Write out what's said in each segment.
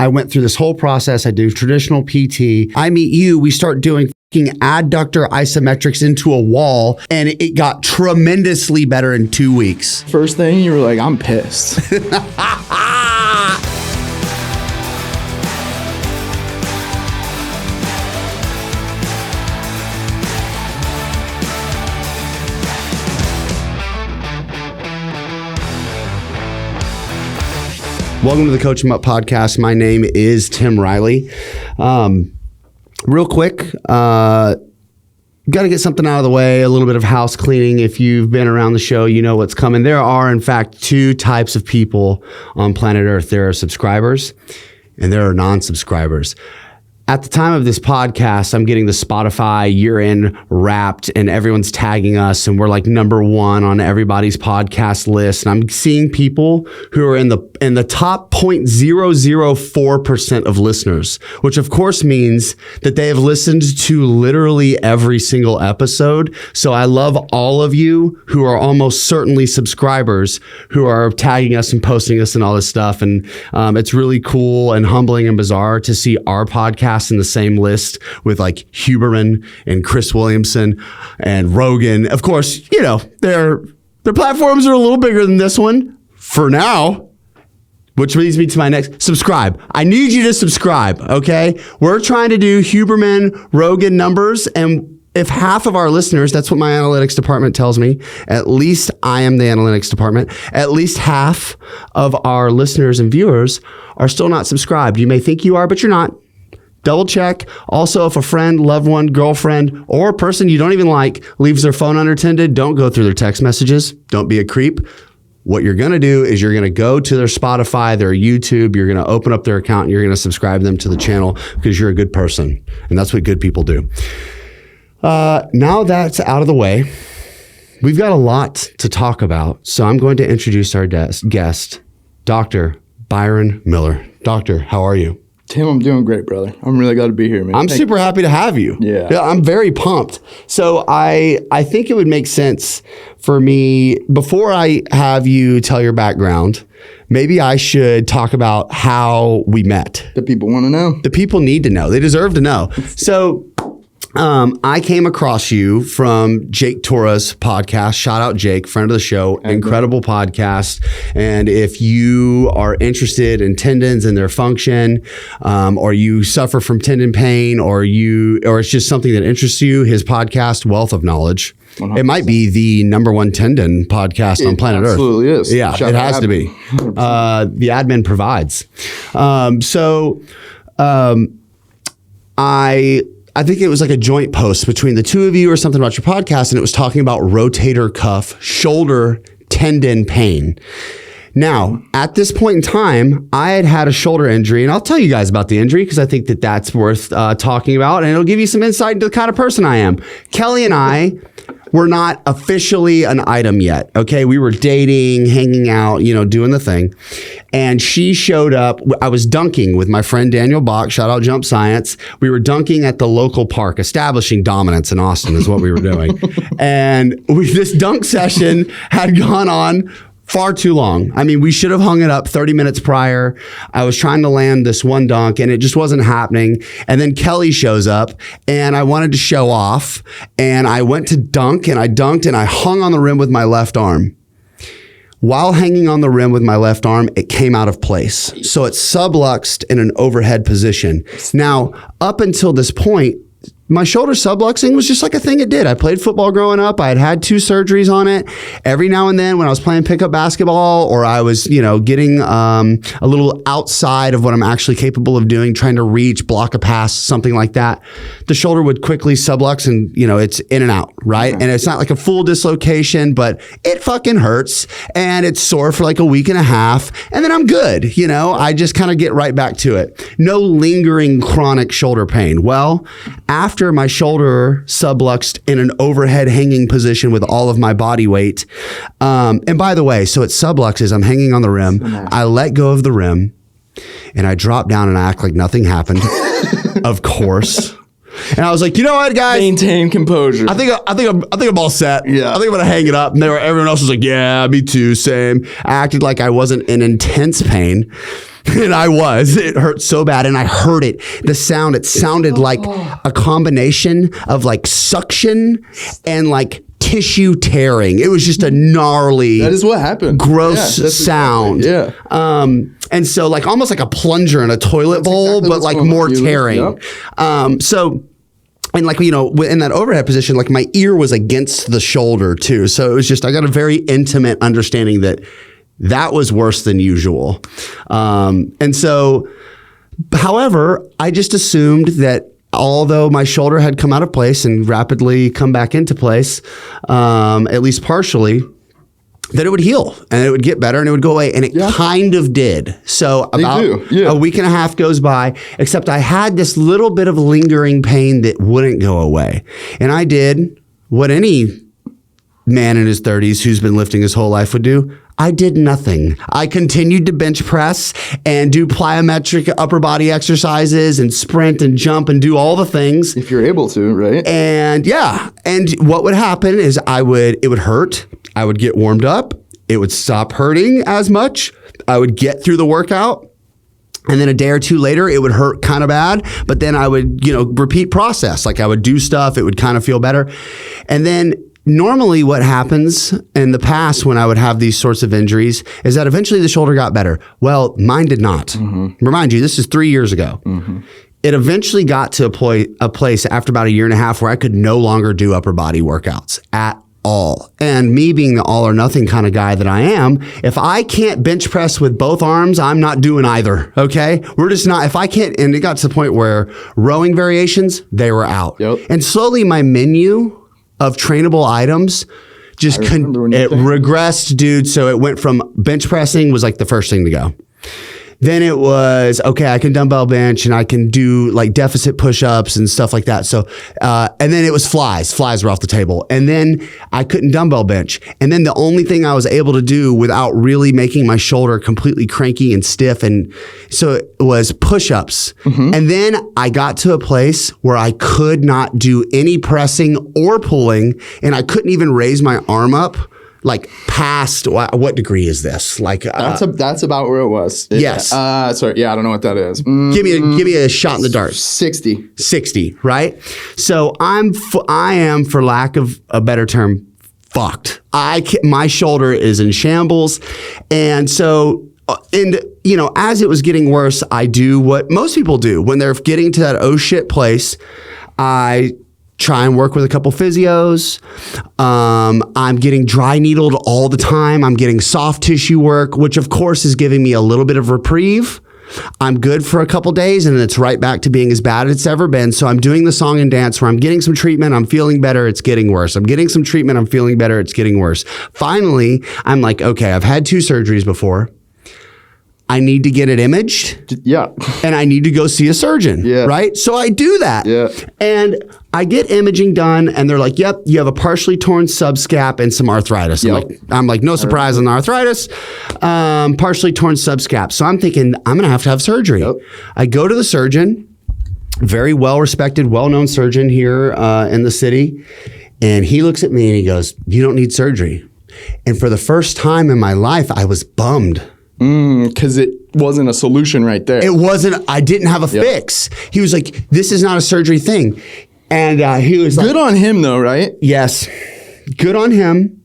I went through this whole process. I do traditional PT. I meet you. We start doing adductor isometrics into a wall, and it got tremendously better in 2 weeks. First thing, you were like, I'm pissed. Welcome to the Coach 'em Up podcast. My name is Tim Riley. Real quick, got to get something out of the way, a little bit of house cleaning. If you've been around the show, you know what's coming. There are, in fact, two types of people on planet Earth. There are subscribers and there are non-subscribers. At the time of this podcast, I'm getting the Spotify year-end wrapped and everyone's tagging us and we're like number one on everybody's podcast list. And I'm seeing people who are in the top 0.004% of listeners, which of course means that they have listened to literally every single episode. So I love all of you who are almost certainly subscribers who are tagging us and posting us and all this stuff. And it's really cool and humbling and bizarre to see our podcast in the same list with like Huberman and Chris Williamson and Rogan. Of course, you know, their platforms are a little bigger than this one for now, which leads me to my next subscribe. I need you to subscribe. Okay. We're trying to do Huberman, Rogan numbers. And if half of our listeners, that's what my analytics department tells me, at least I am the analytics department, at least half of our listeners and viewers are still not subscribed. You may think you are, but you're not. Double check. Also, if a friend, loved one, girlfriend, or a person you don't even like leaves their phone unattended, don't go through their text messages. Don't be a creep. What you're going to do is you're going to go to their Spotify, their YouTube, you're going to open up their account, and you're going to subscribe them to the channel because you're a good person. And that's what good people do. Now that's out of the way, we've got a lot to talk about. So I'm going to introduce our guest, Dr. Byron Miller. Doctor, how are you? Tim, I'm doing great, brother. I'm really glad to be here, man. I'm super happy to have you. Yeah. I'm very pumped. So I think it would make sense for me, before I have you tell your background, maybe I should talk about how we met. The people want to know. The people need to know. They deserve to know. So I came across you from Jake Torres' podcast. Shout out Jake, friend of the show, incredible podcast. And if you are interested in tendons and their function, or you suffer from tendon pain, or it's just something that interests you, his podcast, Wealth of Knowledge. 100%. It might be the number one tendon podcast on planet Earth. Absolutely is. Yeah, it has to be. The admin provides. I think it was like a joint post between the two of you or something about your podcast, and it was talking about rotator cuff shoulder tendon pain. Now, at this point in time, I had a shoulder injury, and I'll tell you guys about the injury because I think that that's worth talking about, and it'll give you some insight into the kind of person I am. Kelly and I were not officially an item yet. Okay. We were dating, hanging out, doing the thing. And she showed up. I was dunking with my friend Daniel Bach, shout out Jump Science. We were dunking at the local park, establishing dominance in Austin is what we were doing. And this dunk session had gone on far too long. I mean, we should have hung it up 30 minutes prior. I was trying to land this one dunk and it just wasn't happening. And then Kelly shows up and I wanted to show off and I went to dunk and I dunked and I hung on the rim with my left arm. While hanging on the rim with my left arm, it came out of place. So it subluxed in an overhead position. Now, up until this point, my shoulder subluxing was just like a thing it did. I played football growing up. I had 2 surgeries on it. Every now and then when I was playing pickup basketball or I was, getting a little outside of what I'm actually capable of doing, trying to reach, block a pass, something like that, the shoulder would quickly sublux and, it's in and out, right? And it's not like a full dislocation, but it fucking hurts and it's sore for like a week and a half. And then I'm good. I just kind of get right back to it. No lingering chronic shoulder pain. Well, after my shoulder subluxed in an overhead hanging position with all of my body weight. And by the way, so it subluxes, I'm hanging on the rim. I let go of the rim and I drop down and I act like nothing happened. Of course. And I was like, you know what, guys? Maintain composure. I think I'm all set. Yeah. I think I'm gonna hang it up. And everyone else was like, yeah, me too, same. I acted like I wasn't in intense pain. And I was. It hurt so bad. And I heard it. The sound, it sounded like a combination of like suction and like tissue tearing. It was just a gnarly. That is what happened. Gross sound. Exactly. And so like almost like a plunger in a toilet bowl, but like more tearing. So, and like, you know, in that overhead position, like my ear was against the shoulder too. So it was just, I got a very intimate understanding that was worse than usual. And so, however, I just assumed that although my shoulder had come out of place and rapidly come back into place, at least partially, that it would heal and it would get better and it would go away. And it kind of did. So about a week and a half goes by, except I had this little bit of lingering pain that wouldn't go away. And I did what any man in his 30s who's been lifting his whole life would do. I did nothing. I continued to bench press and do plyometric upper body exercises and sprint and jump and do all the things. If you're able to, right? And and what would happen is it would hurt. I would get warmed up. It would stop hurting as much. I would get through the workout. And then a day or two later, it would hurt kind of bad, but then I would, repeat process. Like I would do stuff. It would kind of feel better. And then normally what happens in the past when I would have these sorts of injuries is that eventually the shoulder got better. Well, mine did not. Remind you, this is 3 years ago. It eventually got to a place after about a year and a half where I could no longer do upper body workouts at all. And me being the all or nothing kind of guy that I am, if I can't bench press with both arms, I'm not doing either. Okay. We're just not, if I can't, and it got to the point where rowing variations, they were out. And slowly my menu of trainable items just regressed, dude. So it went from bench pressing was like the first thing to go. Then it was, okay, I can dumbbell bench and I can do like deficit push-ups and stuff like that. So, and then it was flies. Flies were off the table. And then I couldn't dumbbell bench. And then the only thing I was able to do without really making my shoulder completely cranky and stiff, and so it was push-ups. And then I got to a place where I could not do any pressing or pulling, and I couldn't even raise my arm up. Like past what degree is this? Like that's about where it was. Yes. Sorry. Yeah, I don't know what that is. Give me a shot in the dark. 60, right? So I am, for lack of a better term, fucked. My shoulder is in shambles, and so. And, as it was getting worse, I do what most people do when they're getting to that oh shit place. I try and work with a couple physios. I'm getting dry needled all the time. I'm getting soft tissue work, which of course is giving me a little bit of reprieve. I'm good for a couple days and it's right back to being as bad as it's ever been. So I'm doing the song and dance where I'm getting some treatment. I'm feeling better. It's getting worse. I'm getting some treatment. I'm feeling better. It's getting worse. Finally, I'm like, okay, I've had 2 surgeries before. I need to get it imaged. Yeah. And I need to go see a surgeon. Yeah. Right? So I do that. Yeah. And I get imaging done and they're like, yep, you have a partially torn subscap and some arthritis. Yep. I'm like, no surprise on the arthritis. Partially torn subscap. So I'm thinking I'm going to have surgery. Yep. I go to the surgeon, very well-respected, well-known surgeon here in the city. And he looks at me and he goes, you don't need surgery. And for the first time in my life, I was bummed. Because it wasn't a solution right there. It wasn't. I didn't have a fix. He was like, this is not a surgery thing. And he was like. Good on him though, right? Yes. Good on him.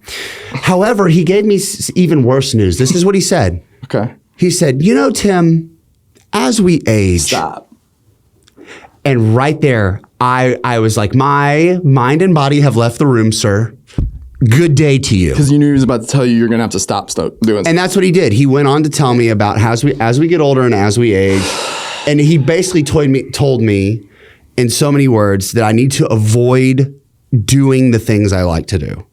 However, he gave me even worse news. This is what he said. Okay. He said, Tim, as we age. Stop. And right there, I was like, my mind and body have left the room, sir. Good day to you. Because you knew he was about to tell you're going to have to stop doing. And that's what he did. He went on to tell me about as we get older and as we age. And he basically told me in so many words that I need to avoid doing the things I like to do.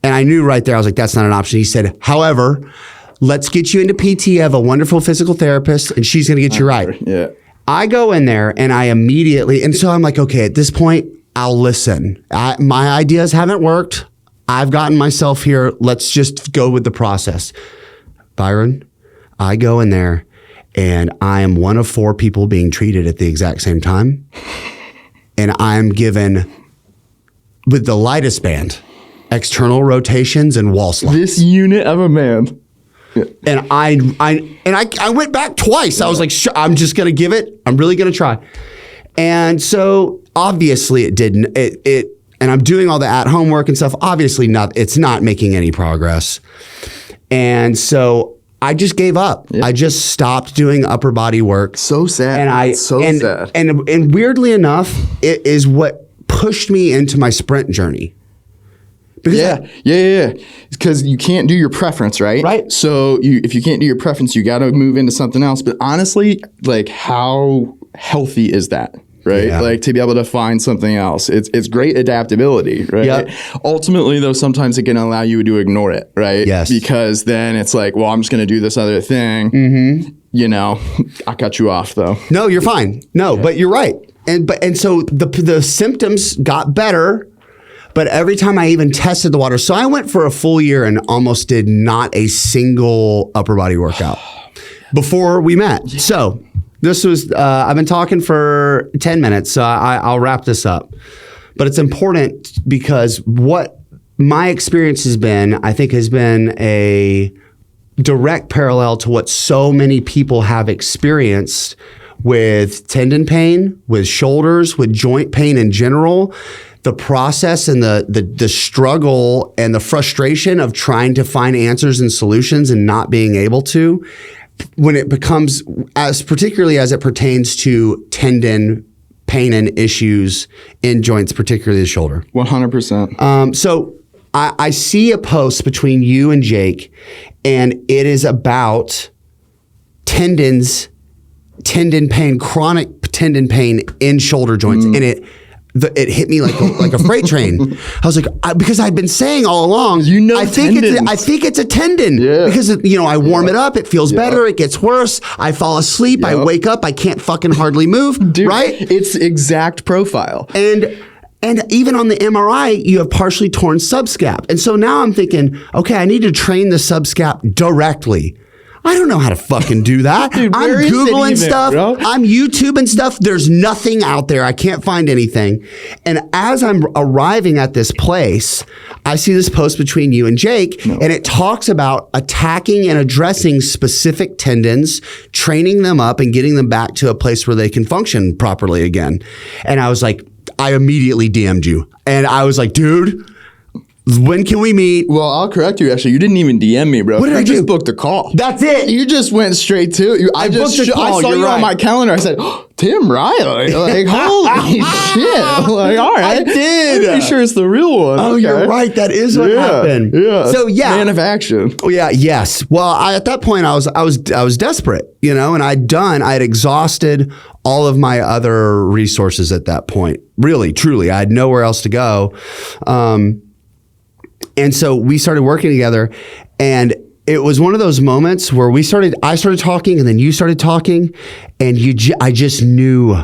And I knew right there, I was like, that's not an option. He said, however, let's get you into PT. I have a wonderful physical therapist and she's going to get you right. Yeah. I go in there and I immediately, and so I'm like, okay, at this point, I'll listen. My ideas haven't worked. I've gotten myself here. Let's just go with the process. Byron, I go in there and I am one of 4 people being treated at the exact same time. And I'm given, with the lightest band, external rotations and wall slides. This unit of a man. And I went back twice. I was like, I'm just going to give it. I'm really going to try. And so obviously it didn't. And I'm doing all the at-home work and stuff. Obviously it's not making any progress. And so I just gave up. Yeah. I just stopped doing upper body work. So sad. Sad. And weirdly enough, it is what pushed me into my sprint journey. Yeah. Because you can't do your preference, right? Right. So if you can't do your preference, you got to move into something else. But honestly, like, how healthy is that? Right? Yeah. Like, to be able to find something else. It's great adaptability, right? Yep. Ultimately, though, sometimes it can allow you to ignore it, right? Yes. Because then it's like, well, I'm just going to do this other thing. Mm-hmm. You know, I cut you off, though. No, you're fine. No, but you're right. And so the symptoms got better. But every time I even tested the water, so I went for a full year and almost did not a single upper body workout before we met. Yeah. So this was, I've been talking for 10 minutes, so I'll wrap this up. But it's important because what my experience has been, I think, has been a direct parallel to what so many people have experienced with tendon pain, with shoulders, with joint pain in general. The process and the struggle and the frustration of trying to find answers and solutions and not being able to, when it becomes, particularly as it pertains to tendon pain and issues in joints, particularly the shoulder. 100%. So I see a post between you and Jake, and it is about tendon pain, chronic tendon pain in shoulder joints, and it hit me like a freight train. I was like, because I'd been saying all along, I think it's a tendon. Yeah. Because I warm it up, it feels better, it gets worse. I fall asleep, I wake up, I can't fucking hardly move. Dude, right? It's exact profile. And even on the MRI, you have partially torn subscap. And so now I'm thinking, okay, I need to train the subscap directly. I don't know how to fucking do that. Dude, I'm Googling stuff. Bro? I'm YouTubing stuff. There's nothing out there. I can't find anything. And as I'm arriving at this place, I see this post between you and Jake, and it talks about attacking and addressing specific tendons, training them up and getting them back to a place where they can function properly again. And I was like, I immediately DM'd you. And I was like, dude, when can we meet? Well, I'll correct you, actually. You didn't even DM me, bro. What did I do? just booked a call. That's it. You just went straight to it. I booked a call. I saw you on my calendar. I said, oh, Tim Riley. Like, holy shit. Like, all right. I did. I'm pretty sure it's the real one. Oh, okay. You're right. That is what happened. Yeah. So, yeah. Man of action. Oh, yeah. Yes. Well, at that point, I was desperate, and I had exhausted all of my other resources at that point. Really, truly. I had nowhere else to go. And so we started working together, and it was one of those moments where I started talking, and then you started talking, and I just knew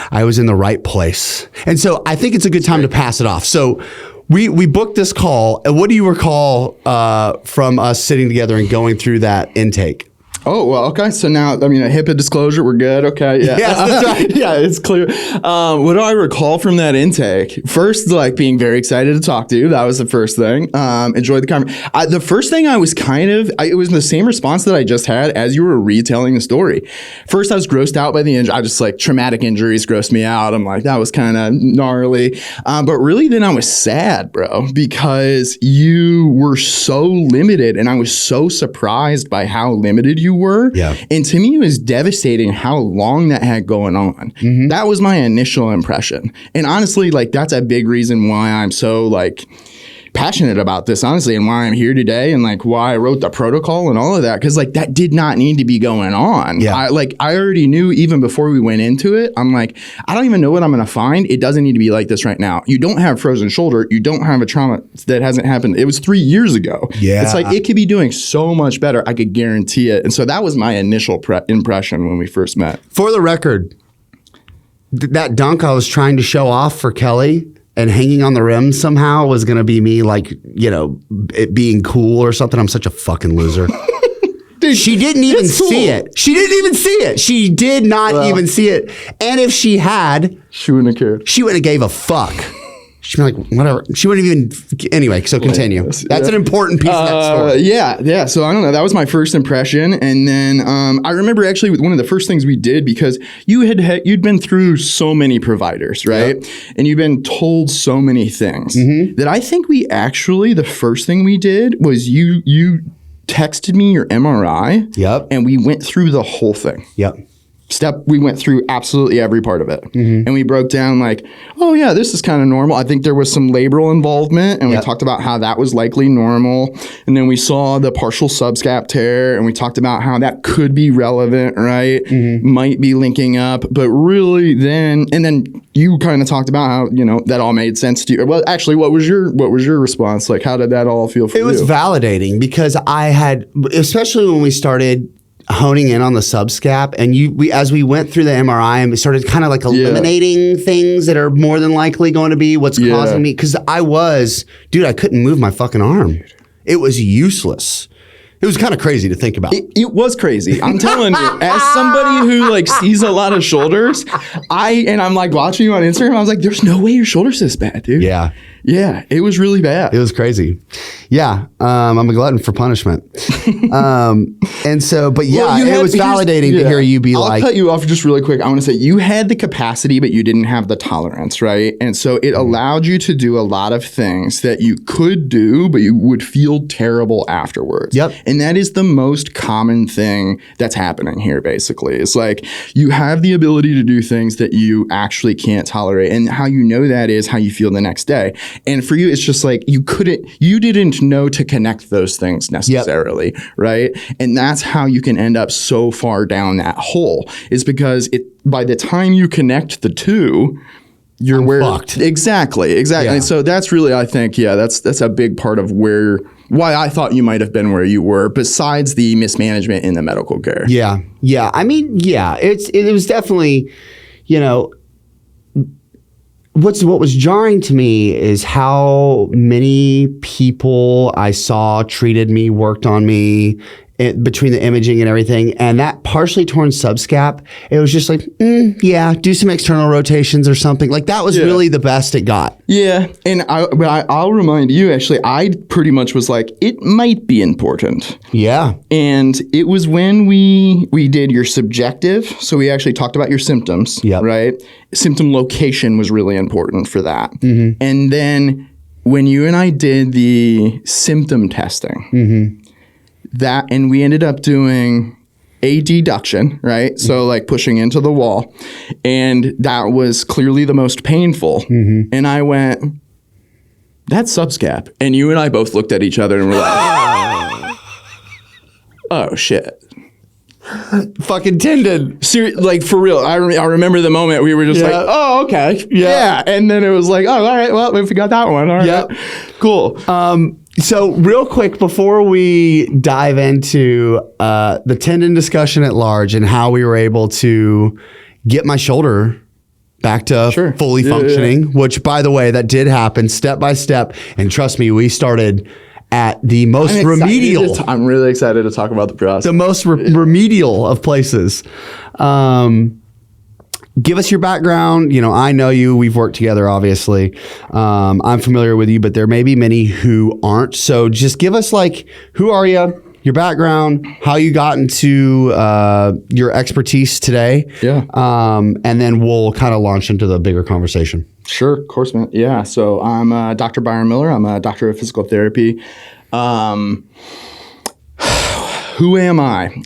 I was in the right place. And so I think it's a good time to pass it off. So we booked this call. And what do you recall from us sitting together and going through that intake? Oh, well, okay. So now, a HIPAA disclosure, we're good. Okay. Yeah. Yes, that's right. Yeah, it's clear. What do I recall from that intake? First, being very excited to talk to you. That was the first thing. Enjoyed the conversation. The first thing I was it was the same response that I just had as you were retelling the story. First, I was grossed out by the injury. I just traumatic injuries grossed me out. I'm like, that was kind of gnarly. But really then I was sad, bro, because you were so limited, and I was so surprised by how limited you were. Yeah. And to me, it was devastating how long that had going on. Mm-hmm. That was my initial impression. And honestly, that's a big reason why I'm so passionate about this, honestly, and why I'm here today, and why I wrote the protocol and all of that, because that did not need to be going on. Yeah. I already knew even before we went into it. I'm like, I don't even know what I'm going to find. It doesn't need to be like this right now. You don't have frozen shoulder. You don't have a trauma that hasn't happened. It was 3 years ago. Yeah. It's it could be doing so much better. I could guarantee it. And so that was my initial impression when we first met. For the record, that dunk I was trying to show off for Kelly and hanging on the rim somehow was going to be me it being cool or something. I'm such a fucking loser. Dude, she didn't even see it. She didn't even see it. She did not even see it. And if she had, she wouldn't have cared. She wouldn't have gave a fuck. She'd be like, whatever. She wouldn't even, anyway, so continue. That's an important piece of that story. Yeah. So I don't know. That was my first impression. And then I remember actually one of the first things we did, because you'd been through so many providers, right? Yep. And you've been told so many things that I think the first thing we did was you texted me your MRI. Yep. And we went through the whole thing. Yep. We went through absolutely every part of it. And we broke down like, oh yeah, this is kind of normal. I think there was some labral involvement, and we talked about how that was likely normal. And then we saw the partial subscap tear, and we talked about how that could be relevant, right? Might be linking up, but really then you kind of talked about how, that all made sense to you. Well, actually, what was your response? Like, how did that all feel for you? It was validating, because I had, especially when we started honing in on the subscap, and as we went through the MRI and we started kind of like eliminating things that are more than likely going to be what's causing me, because I couldn't move my fucking arm. It was useless. It was kind of crazy to think about. It was crazy. I'm telling you, as somebody who like sees a lot of shoulders, I'm like watching you on Instagram. I was like, there's no way your shoulder's this bad, dude. Yeah. Yeah, it was really bad. It was crazy. Yeah, I'm a glutton for punishment. And so, but yeah, it was validating to hear you be I'll cut you off just really quick. I want to say you had the capacity, but you didn't have the tolerance, right? And so it allowed you to do a lot of things that you could do, but you would feel terrible afterwards. Yep. And that is the most common thing that's happening here, basically. It's like you have the ability to do things that you actually can't tolerate. And how you know that is how you feel the next day. And for you, it's just like you didn't know to connect those things necessarily, right? And that's how you can end up so far down that hole, is because by the time you connect the two, you're fucked. Exactly. Yeah. And so that's really, I think, that's a big part of why I thought you might have been where you were, besides the mismanagement in the medical care. Yeah. I mean, it was definitely, what was jarring to me is how many people I saw treated me, worked on me, between the imaging and everything. And that partially torn subscap, it was just like, do some external rotations or something. Like that was really the best it got. Yeah. And I'll remind you, actually, I pretty much was like, it might be important. Yeah. And it was when we did your subjective. So we actually talked about your symptoms, right? Symptom location was really important for that. And then when you and I did the symptom testing, and we ended up doing a deduction, right? So like pushing into the wall, and that was clearly the most painful. And I went, that's subscap. And you and I both looked at each other and were like, oh shit. Fucking tendon. Like for real. I remember the moment we were just like, oh, okay. Yeah. And then it was like, oh, all right. Well, if we got that one. All right. Cool. So real quick, before we dive into the tendon discussion at large and how we were able to get my shoulder back to fully functioning, which, by the way, that did happen step by step. And trust me, we started at the most remedial. I'm really excited to talk about the process. The most remedial of places. Give us your background. I know you. We've worked together, obviously. I'm familiar with you, but there may be many who aren't. So just give us who are you, your background, how you got into your expertise today. Yeah. And then we'll kind of launch into the bigger conversation. Sure, of course, man. Yeah. So I'm Dr. Byron Miller. I'm a doctor of physical therapy. Who am I?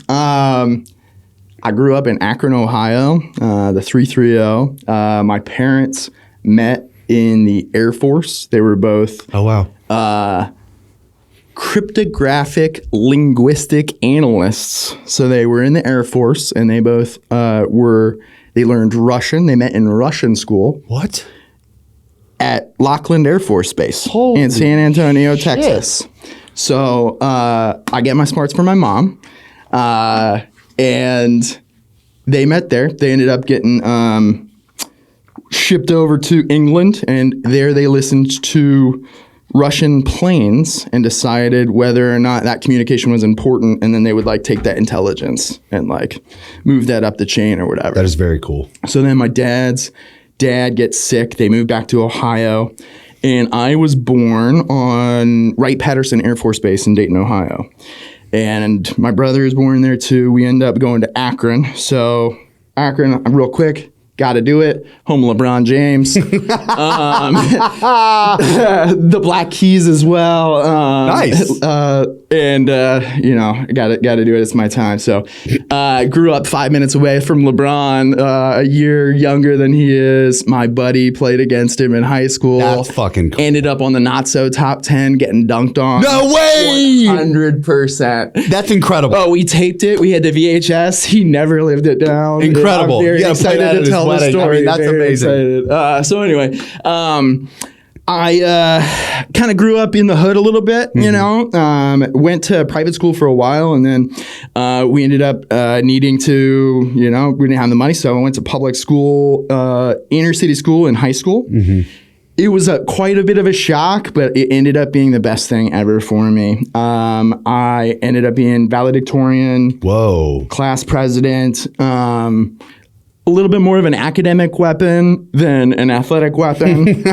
I grew up in Akron, Ohio, the 330. My parents met in the Air Force. They were both cryptographic linguistic analysts. So they were in the Air Force, and they both they learned Russian. They met in Russian school. What? At Lackland Air Force Base in San Antonio, Texas. So I get my smarts from my mom. And they met there. They ended up getting shipped over to England, and there they listened to Russian planes and decided whether or not that communication was important, and then they would take that intelligence and move that up the chain or whatever. That is very cool. So then my dad's dad gets sick. They moved back to Ohio, And I was born on Wright-Patterson Air Force Base in Dayton, Ohio. And my brother is born there too. We end up going to Akron. So Akron, real quick, got to do it. Home LeBron James. The Black Keys as well. Nice. And you know, got to do it. It's my time. So grew up 5 minutes away from LeBron, a year younger than he is. My buddy played against him in high school. That's fucking cool. Ended up on the not so top 10, getting dunked on. No way! 100%. That's incredible. Oh, we taped it. We had the VHS. He never lived it down. Incredible. I'm very You gotta play that excited at to his tell the wedding. story. I mean, that's Very amazing. excited. So anyway, I kind of grew up in the hood a little bit, you know, went to private school for a while, and then we ended up needing to, you know, we didn't have the money, so I went to public school, inner city school in high school. It was quite a bit of a shock, but it ended up being the best thing ever for me. I ended up being valedictorian, Whoa. class president, a little bit more of an academic weapon than an athletic weapon.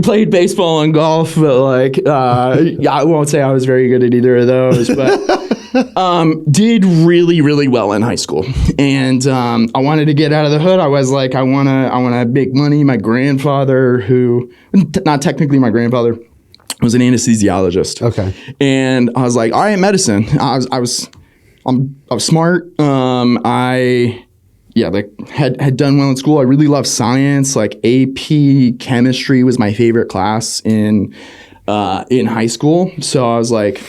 Played baseball and golf, but like, yeah, I won't say I was very good at either of those, but did really, really well in high school. And I wanted to get out of the hood. I was like, I want to make money. My grandfather, who, not technically my grandfather, was an anesthesiologist. Okay. And I was like, all right, medicine. I was smart. Had done well in school. I really loved science. Like AP chemistry was my favorite class in high school. So I was like,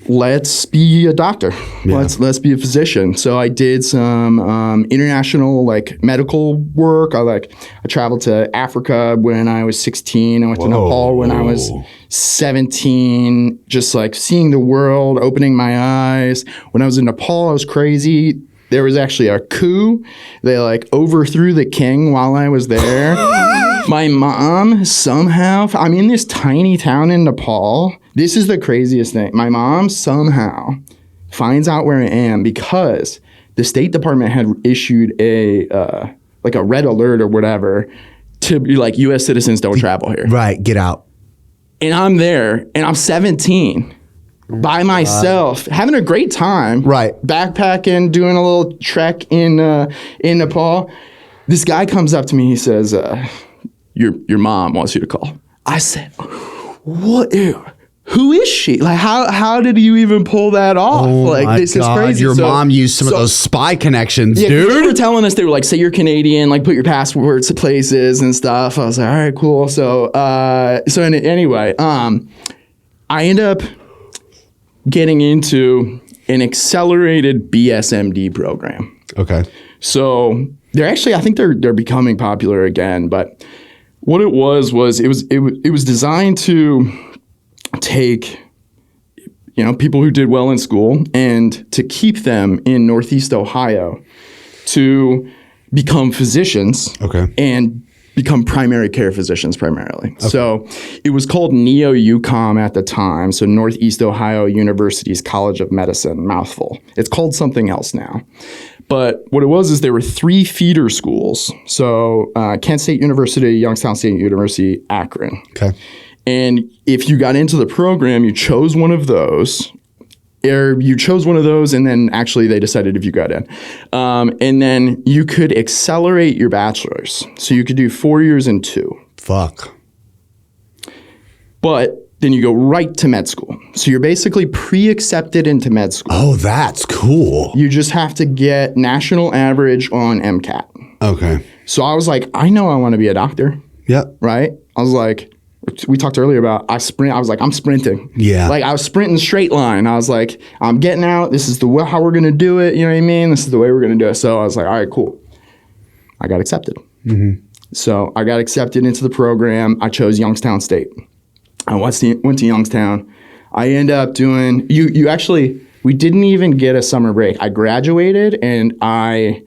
let's be a doctor. Yeah. Let's be a physician. So I did some international like medical work. I traveled to Africa when I was 16. I went to Nepal when I was 17. Just like seeing the world, opening my eyes. When I was in Nepal, I was crazy. There was actually a coup. They like overthrew the king while I was there. My mom somehow, I'm in this tiny town in Nepal. This is the craziest thing. My mom somehow finds out where I am because the State Department had issued a red alert or whatever to be like, U.S. citizens don't travel here. Right, get out. And I'm there and I'm 17. By myself, having a great time. Right. Backpacking, doing a little trek in Nepal. This guy comes up to me. He says, your mom wants you to call. I said, what? Who is she? Like, how did you even pull that off? Oh like, this God. is crazy. Your mom used some of those spy connections, dude. They were telling us, they were like, say you're Canadian, like put your passports to places and stuff. I was like, all right, cool. So anyway, I end up getting into an accelerated BSMD program. Okay. So they're actually, I think they're becoming popular again. But what it was it was designed to take, you know, people who did well in school and to keep them in Northeast Ohio to become physicians. Okay. And become primary care physicians primarily. Okay. So it was called NEO-UCOM at the time, so Northeast Ohio University's College of Medicine, mouthful. It's called something else now. But what it was is there were 3 feeder schools. So Kent State University, Youngstown State University, Akron. Okay. And if you got into the program, you chose one of those. And then actually they decided if you got in. And then you could accelerate your bachelor's. So you could do 4 years in 2. Fuck. But then you go right to med school. So you're basically pre-accepted into med school. Oh, that's cool. You just have to get national average on MCAT. Okay. So I was like, I know I want to be a doctor. Yep. Right? I was like, we talked earlier about I was like, I'm sprinting. Yeah. Like I was sprinting straight line. I was like, I'm getting out. This is how we're going to do it. You know what I mean? This is the way we're going to do it. So I was like, all right, cool. I got accepted. Mm-hmm. So I got accepted into the program. I chose Youngstown State. I went to Youngstown. I ended up doing, we didn't even get a summer break. I graduated and I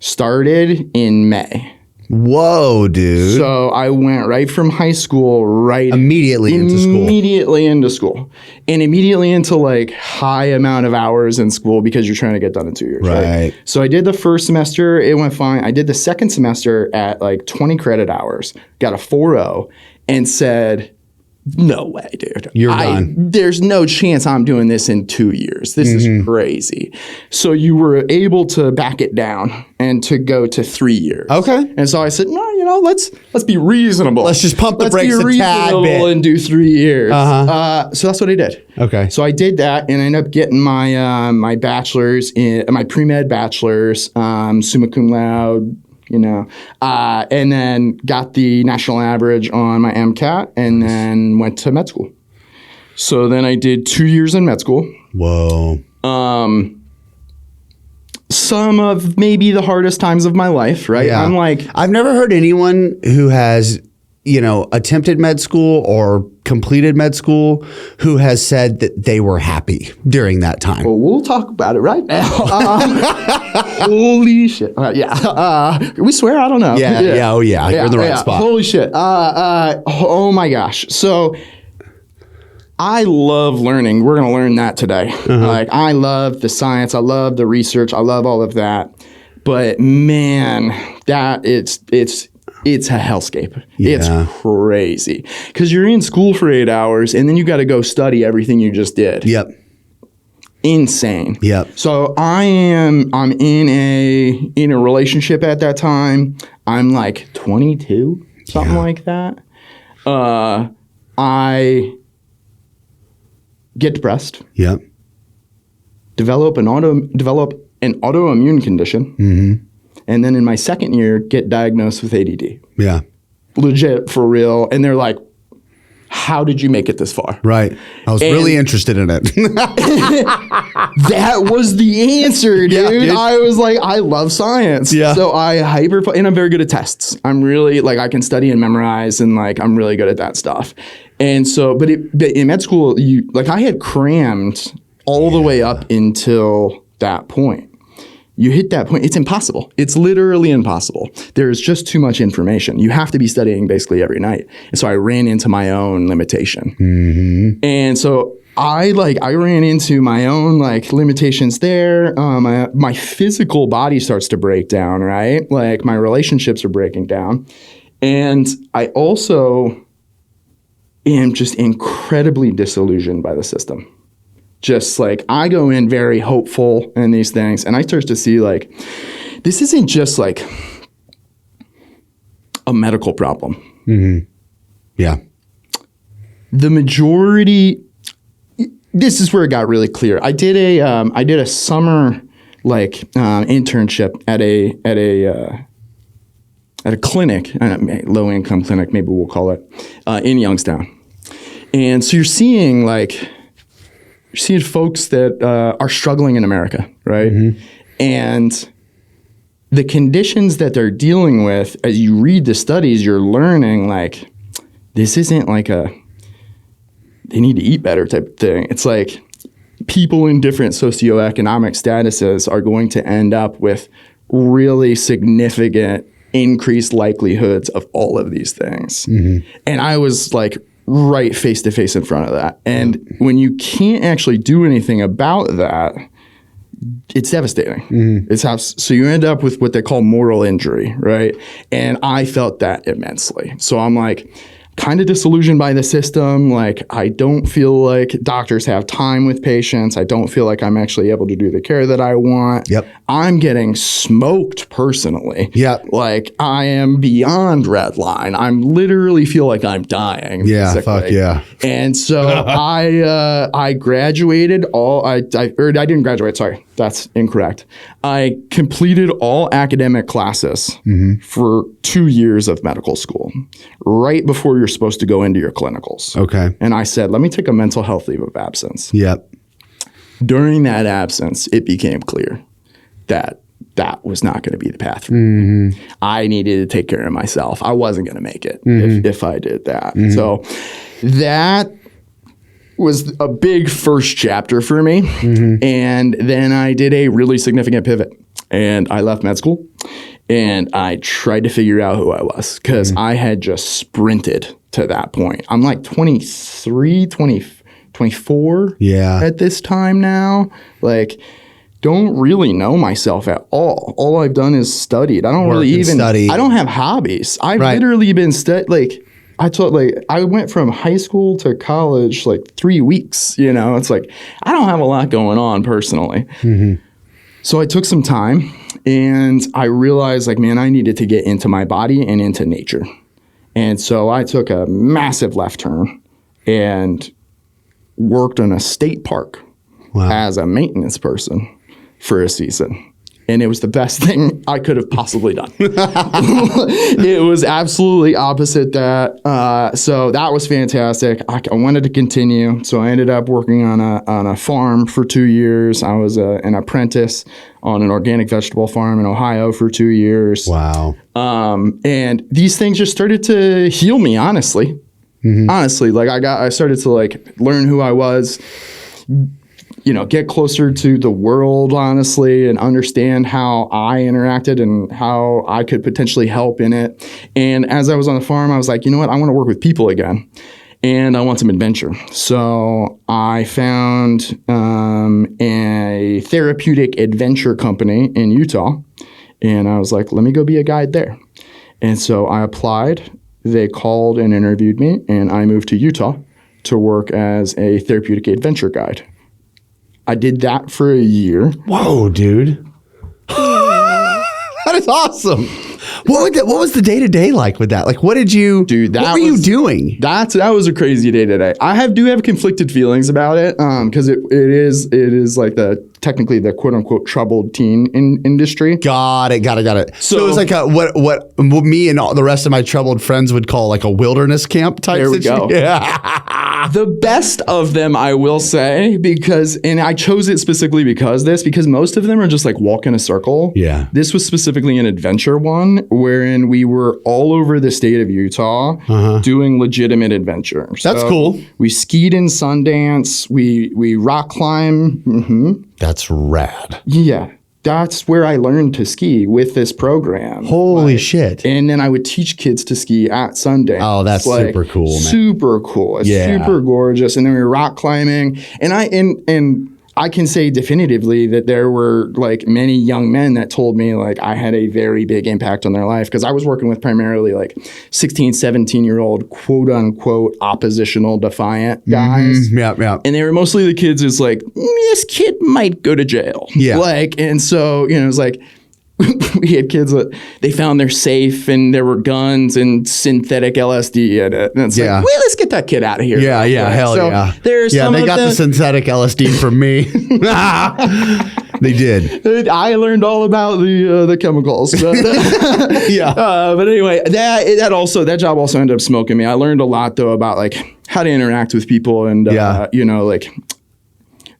started in May. Whoa, dude. So I went right from high school Immediately into school. Immediately into school. And immediately into like high amount of hours in school because you're trying to get done in 2 years. Right. So I did the first semester. It went fine. I did the second semester at like 20 credit hours, got a 4.0 and said, no way, dude. You're done. There's no chance I'm doing this in 2 years. This is crazy. So you were able to back it down and to go to 3 years. Okay. And so I said, no, let's be reasonable. Let's just pump the brakes a tad bit and do 3 years. So that's what I did. Okay. So I did that and I ended up getting my my bachelor's my pre-med bachelor's, summa cum laude. And then got the national average on my MCAT and then went to med school. So then I did 2 years in med school. Whoa. Some of maybe the hardest times of my life, right? Yeah. I'm like, I've never heard anyone who has, attempted med school or completed med school who has said that they were happy during that time. well, we'll talk about it right now. Holy shit. We swear? I don't know. Yeah. Oh, yeah. You're in the right spot. Holy shit. Oh my gosh. So I love learning. We're going to learn that today. Like I love the science. I love the research. I love all of that. But man, that it's a hellscape. Yeah. It's crazy. Because you're in school for 8 hours and then you got to go study everything you just did. Yep. Insane. Yep. So I'm in a relationship at that time. I'm like 22, something like that. I get depressed. Yep. Develop an autoimmune condition. And then in my second year, get diagnosed with ADD. Yeah. Legit, for real. And they're like, how did you make it this far? Right. I was really interested in it. That was the answer, dude. Yeah, dude. I was like, I love science. Yeah. So and I'm very good at tests. I'm really I can study and memorize and I'm really good at that stuff. And so, but in med school, I had crammed all the way up until that point. You hit that point, it's impossible. It's literally impossible. There's just too much information. You have to be studying basically every night. And so I ran into my own limitation. And so I ran into my own limitations there. My physical body starts to break down, right? Like my relationships are breaking down. And I also am just incredibly disillusioned by the system. Just I go in very hopeful in these things, and I start to see this isn't just a medical problem. Yeah. The majority. This is where it got really clear. I did a summer internship at a clinic, low income clinic, maybe we'll call it, in Youngstown, and so you're seeing folks that are struggling in America, right? And the conditions that they're dealing with, as you read the studies, you're learning this isn't they need to eat better type of thing. It's people in different socioeconomic statuses are going to end up with really significant increased likelihoods of all of these things. And I was right face to face in front of that. And when you can't actually do anything about that, it's devastating. So you end up with what they call moral injury, right? And I felt that immensely. So I'm kind of disillusioned by the system. I don't feel like doctors have time with patients. I don't feel like I'm actually able to do the care that I want. Yep. I'm getting smoked personally. Yep. I am beyond red line. I'm literally feel like I'm dying. Yeah. Basically. Fuck yeah. And so I graduated I didn't graduate. Sorry, that's incorrect. I completed all academic classes for 2 years of medical school, right before you're supposed to go into your clinicals. Okay. And I said, let me take a mental health leave of absence. Yep. During that absence, it became clear that was not going to be the path for me. I needed to take care of myself. I wasn't going to make it if I did that. So that was a big first chapter for me. And then I did a really significant pivot and I left med school And I tried to figure out who I was because I had just sprinted to that point. I'm like 23, 24 at this time now. Like, don't really know myself at all. All I've done is studied. I don't really even study. I don't have hobbies. I've literally been I went from high school to college like 3 weeks, you know. It's like I don't have a lot going on personally. So I took some time and I realized like, man, I needed to get into my body and into nature. And so I took a massive left turn and worked in a state park as a maintenance person for a season. And it was the best thing I could have possibly done. It was absolutely opposite that. So that was fantastic. I wanted to continue. So I ended up working on a farm for 2 years. I was an apprentice on an organic vegetable farm in Ohio for 2 years. Wow. And these things just started to heal me, honestly. Honestly, like I started to like learn who I was, you know, get closer to the world, honestly, and understand how I interacted and how I could potentially help in it. And as I was on the farm, I was like, you know what? I want to work with people again. And I want some adventure. So I found a therapeutic adventure company in Utah. And I was like, let me go be a guide there. And so I applied. They called and interviewed me. And I moved to Utah to work as a therapeutic adventure guide. I did that for a year. Whoa, dude. That is awesome. What was the day-to-day like with that? Like, what did you do? What were you doing? That was a crazy day-to-day. I do have conflicted feelings about it because it is like technically the quote-unquote troubled teen industry. Got it. So it was like what me and all the rest of my troubled friends would call like a wilderness camp type situation. There we go. Yeah. The best of them, I will say, and I chose it specifically because most of them are just like walk in a circle. Yeah. This was specifically an adventure one wherein we were all over the state of Utah doing legitimate adventure. That's cool. We skied in Sundance. We rock climb. That's rad. Yeah. That's where I learned to ski with this program. Holy shit. And then I would teach kids to ski at Sundance. Oh, that's super cool, man. Super cool. It's super gorgeous. And then we were rock climbing. And I can say definitively that there were like many young men that told me like I had a very big impact on their life because I was working with primarily like 16, 17-year-old quote unquote oppositional defiant guys. Yeah. And they were mostly the kids who's like, this kid might go to jail. Yeah. And so, you know, it was like, we had kids that they found their safe and there were guns and synthetic LSD in it. And it's like, well, let's get that kid out of here. Yeah, hell so yeah. There's they got the synthetic LSD from me. They did. I learned all about the chemicals. But anyway, that job also ended up smoking me. I learned a lot though about like how to interact with people and you know, like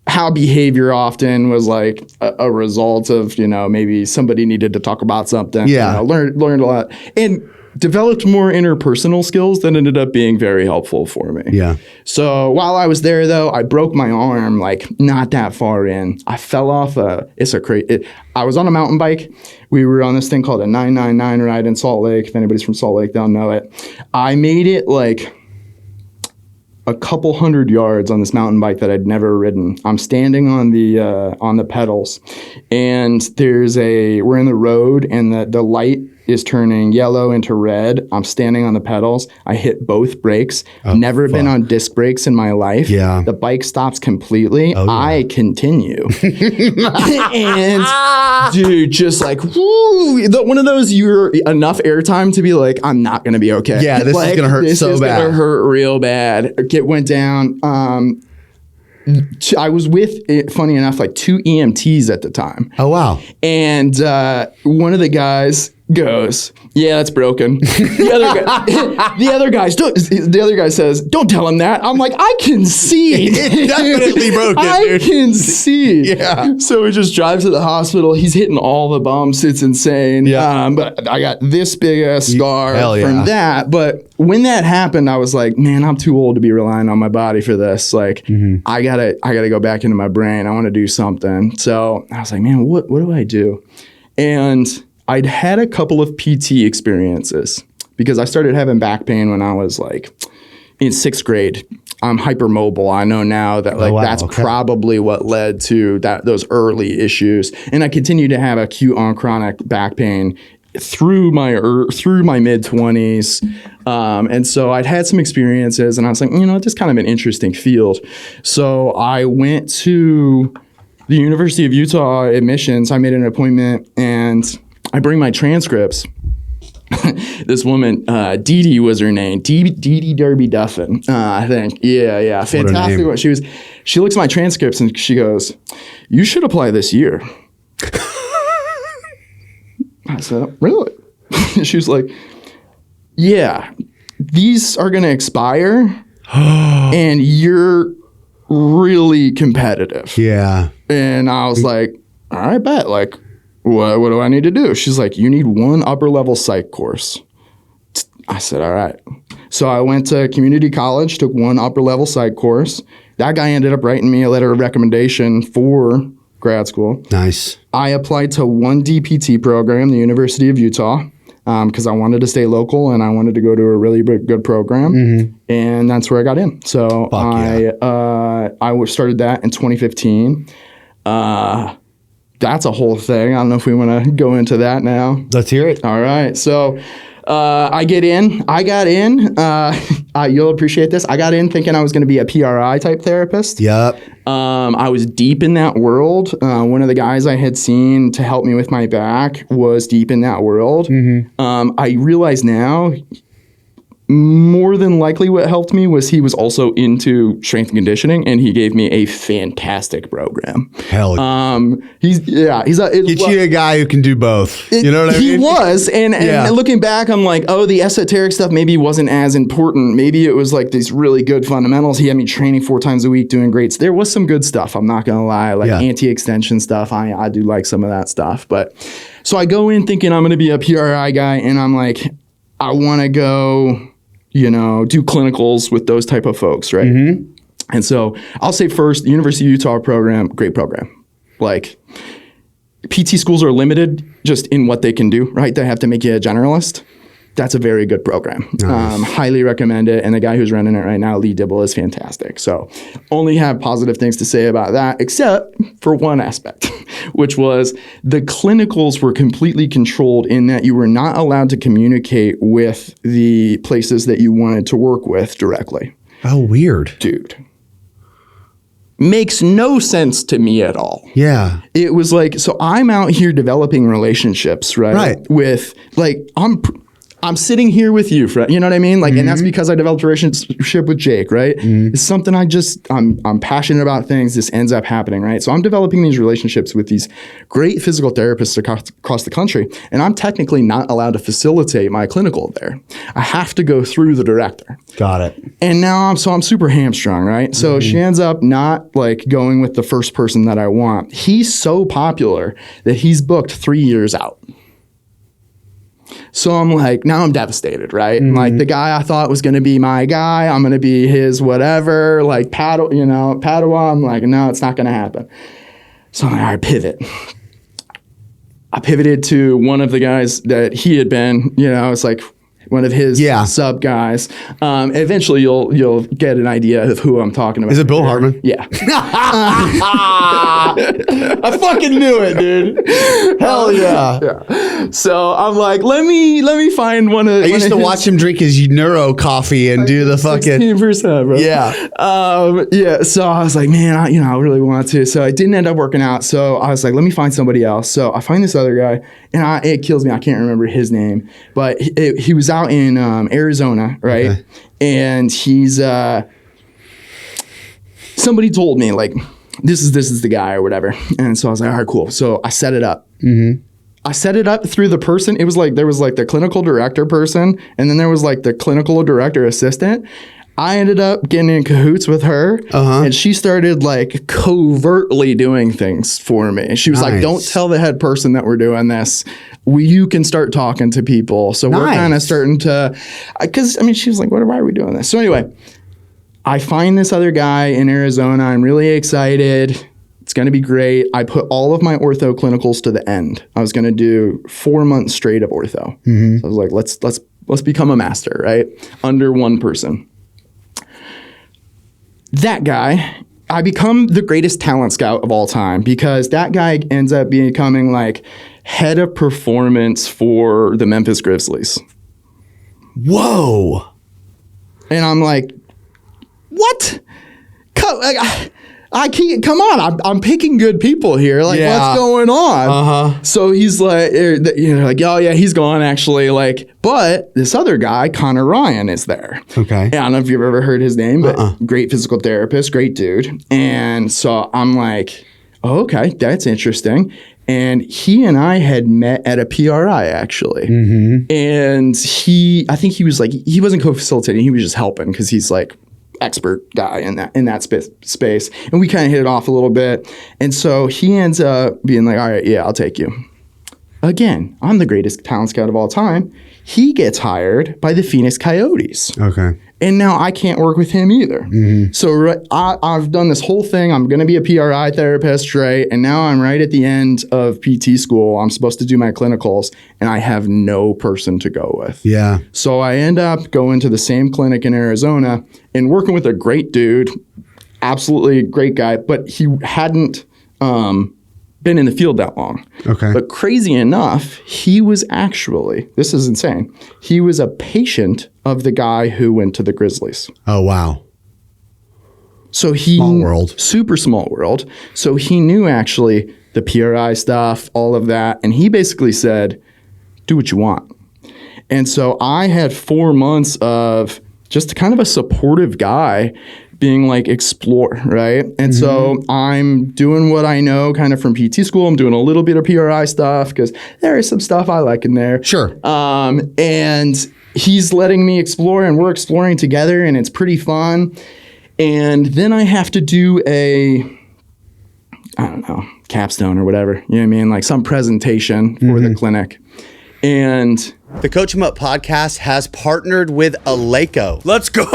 how behavior often was like a result of, you know, maybe somebody needed to talk about something. Yeah. You know, learned a lot and developed more interpersonal skills that ended up being very helpful for me. Yeah. So while I was there though, I broke my arm like not that far in. I fell off I was on a mountain bike. We were on this thing called a 999 ride in Salt Lake. If anybody's from Salt Lake, they'll know it. I made it like a couple hundred yards on this mountain bike that I'd never ridden. I'm standing on the pedals, and we're in the road, and the light is turning yellow into red. I'm standing on the pedals. I hit both brakes. Never been on disc brakes in my life. Yeah. The bike stops completely. I continue. And dude, just like, woo, one of those you're enough airtime to be like, I'm not going to be okay. Yeah, this is going to hurt so bad. This is going to hurt real bad. It went down. I was with, funny enough, like 2 EMTs at the time. Oh, wow. And one of the guys goes, yeah, that's broken. The other guy says, don't tell him that. I'm like, I can see. It's definitely broken, I can see. Yeah. So we just drive to the hospital. He's hitting all the bumps. It's insane. Yeah. But I got this big ass scar yeah. from that. But when that happened, I was like, man, I'm too old to be relying on my body for this. Like, I gotta go back into my brain. I want to do something. So I was like, man, what do I do? And I'd had a couple of PT experiences because I started having back pain when I was like in 6th grade. I'm hypermobile. I know now that that's probably what led to those early issues. And I continue to have acute on chronic back pain through my mid 20s. And so I'd had some experiences and I was like, it's just kind of an interesting field. So I went to the University of Utah admissions. I made an appointment and I bring my transcripts. This woman, Dee Dee was her name. Dee Dee Derby Duffin, I think. Yeah. Fantastic. She looks at my transcripts and she goes, "You should apply this year." I said, "Really?" She was like, "Yeah, these are going to expire and you're really competitive." Yeah. And I was like, "All right, bet. Like, what do I need to do?" She's like, "You need one upper level psych course." I said, "All right." So I went to community college, took one upper level psych course. That guy ended up writing me a letter of recommendation for grad school. Nice. I applied to one DPT program, the University of Utah, because I wanted to stay local and I wanted to go to a really good program. Mm-hmm. And that's where I got in. So I started that in 2015. That's a whole thing. I don't know if we want to go into that now. Let's hear it. All right. So I got in. You'll appreciate this. I got in thinking I was going to be a PRI type therapist. Yep. I was deep in that world. One of the guys I had seen to help me with my back was deep in that world. Mm-hmm. I realize now, more than likely what helped me was he was also into strength and conditioning, and he gave me a fantastic program. Hell he's a guy who can do both. You know what I mean? He was, and looking back, I'm like, oh, the esoteric stuff maybe wasn't as important. Maybe it was like these really good fundamentals. He had me training 4 times a week, doing great. There was some good stuff. I'm not gonna lie, anti-extension stuff. I do like some of that stuff. But so I go in thinking I'm gonna be a PRI guy, and I'm like, I want to go, do clinicals with those type of folks, right? Mm-hmm. And so I'll say first, the University of Utah program, great program. Like, PT schools are limited just in what they can do, right? They have to make you a generalist. That's a very good program. Nice. Highly recommend it. And the guy who's running it right now, Lee Dibble, is fantastic. So only have positive things to say about that, except for one aspect, which was the clinicals were completely controlled in that you were not allowed to communicate with the places that you wanted to work with directly. Oh, weird. Dude. Makes no sense to me at all. Yeah. It was like, so I'm out here developing relationships, right? Right. With, like, I'm sitting here with you, Fred. You know what I mean? Like, and that's because I developed a relationship with Jake, right? It's something I'm passionate about things. This ends up happening, right? So I'm developing these relationships with these great physical therapists across the country, and I'm technically not allowed to facilitate my clinical there. I have to go through the director. Got it. And now I'm super hamstrung, right? So she ends up not like going with the first person that I want. He's so popular that he's booked 3 years out. So I'm like, now I'm devastated, right? Mm-hmm. Like, the guy I thought was going to be my guy, I'm going to be his whatever, like Padua. I'm like, no, it's not going to happen. So I'm like, all right, pivot. I pivoted to one of the guys that he had been, it's like one of his sub guys. Eventually you'll get an idea of who I'm talking about. Is it Bill Hartman? Yeah. I fucking knew it, dude. Hell yeah. So I'm like, let me find one of. I used to watch him drink his neuro coffee and do the fucking 16%, bro. Yeah. So I was like, man, I really want to. So it didn't end up working out. So I was like, let me find somebody else. So I find this other guy, and it kills me. I can't remember his name, but he was out in Arizona, right? Okay. And he's somebody told me, like, this is the guy or whatever. And so I was like, all right, cool. So I set it up. Mm-hmm. I set it up through the person. It was like, there was like the clinical director person, and then there was like the clinical director assistant. I ended up getting in cahoots with her, and she started like covertly doing things for me. She was like, don't tell the head person that we're doing this. You can start talking to people. So we're kind of starting to, because she was like, why are we doing this? So anyway, I find this other guy in Arizona. I'm really excited It's going to be great. I put all of my ortho clinicals to the end. I was going to do 4 months straight of ortho. So I was like, let's become a master, right? Under one person. That guy, I become the greatest talent scout of all time because that guy ends up becoming like head of performance for the Memphis Grizzlies. Whoa. And I'm like, what? I can't, come on, I'm picking good people here. Like, what's going on? So he's like, like, oh yeah, he's gone actually. Like, but this other guy, Connor Ryan, is there. Okay. I don't know if you've ever heard his name, but great physical therapist, great dude. And so I'm like, oh, okay, that's interesting. And he and I had met at a PRI actually. And I think he was like, he wasn't co-facilitating, he was just helping because he's like, expert guy in that space, and we kind of hit it off a little bit. And so he ends up being like, all right, yeah, I'll take you. Again, I'm the greatest talent scout of all time. He gets hired by the Phoenix Coyotes. Okay. And now I can't work with him either. So I've done this whole thing. I'm going to be a PRI therapist, right? And now I'm right at the end of PT school. I'm supposed to do my clinicals, and I have no person to go with. Yeah. So I end up going to the same clinic in Arizona and working with a great dude, absolutely great guy, but he hadn't been in the field that long. Okay. But crazy enough, he was actually, this is insane, he was a patient of the guy who went to the Grizzlies. Oh, wow. So small world. Super small world. So he knew actually the PRI stuff, all of that. And he basically said, do what you want. And so I had 4 months of just kind of a supportive guy being like, explore, right? And so I'm doing what I know kind of from PT school. I'm doing a little bit of PRI stuff because there is some stuff I like in there. Sure. And he's letting me explore, and we're exploring together, and it's pretty fun. And then I have to do capstone or whatever, you know what I mean? Like some presentation for the clinic. And the Coach 'em Up podcast has partnered with Eleiko. Let's go!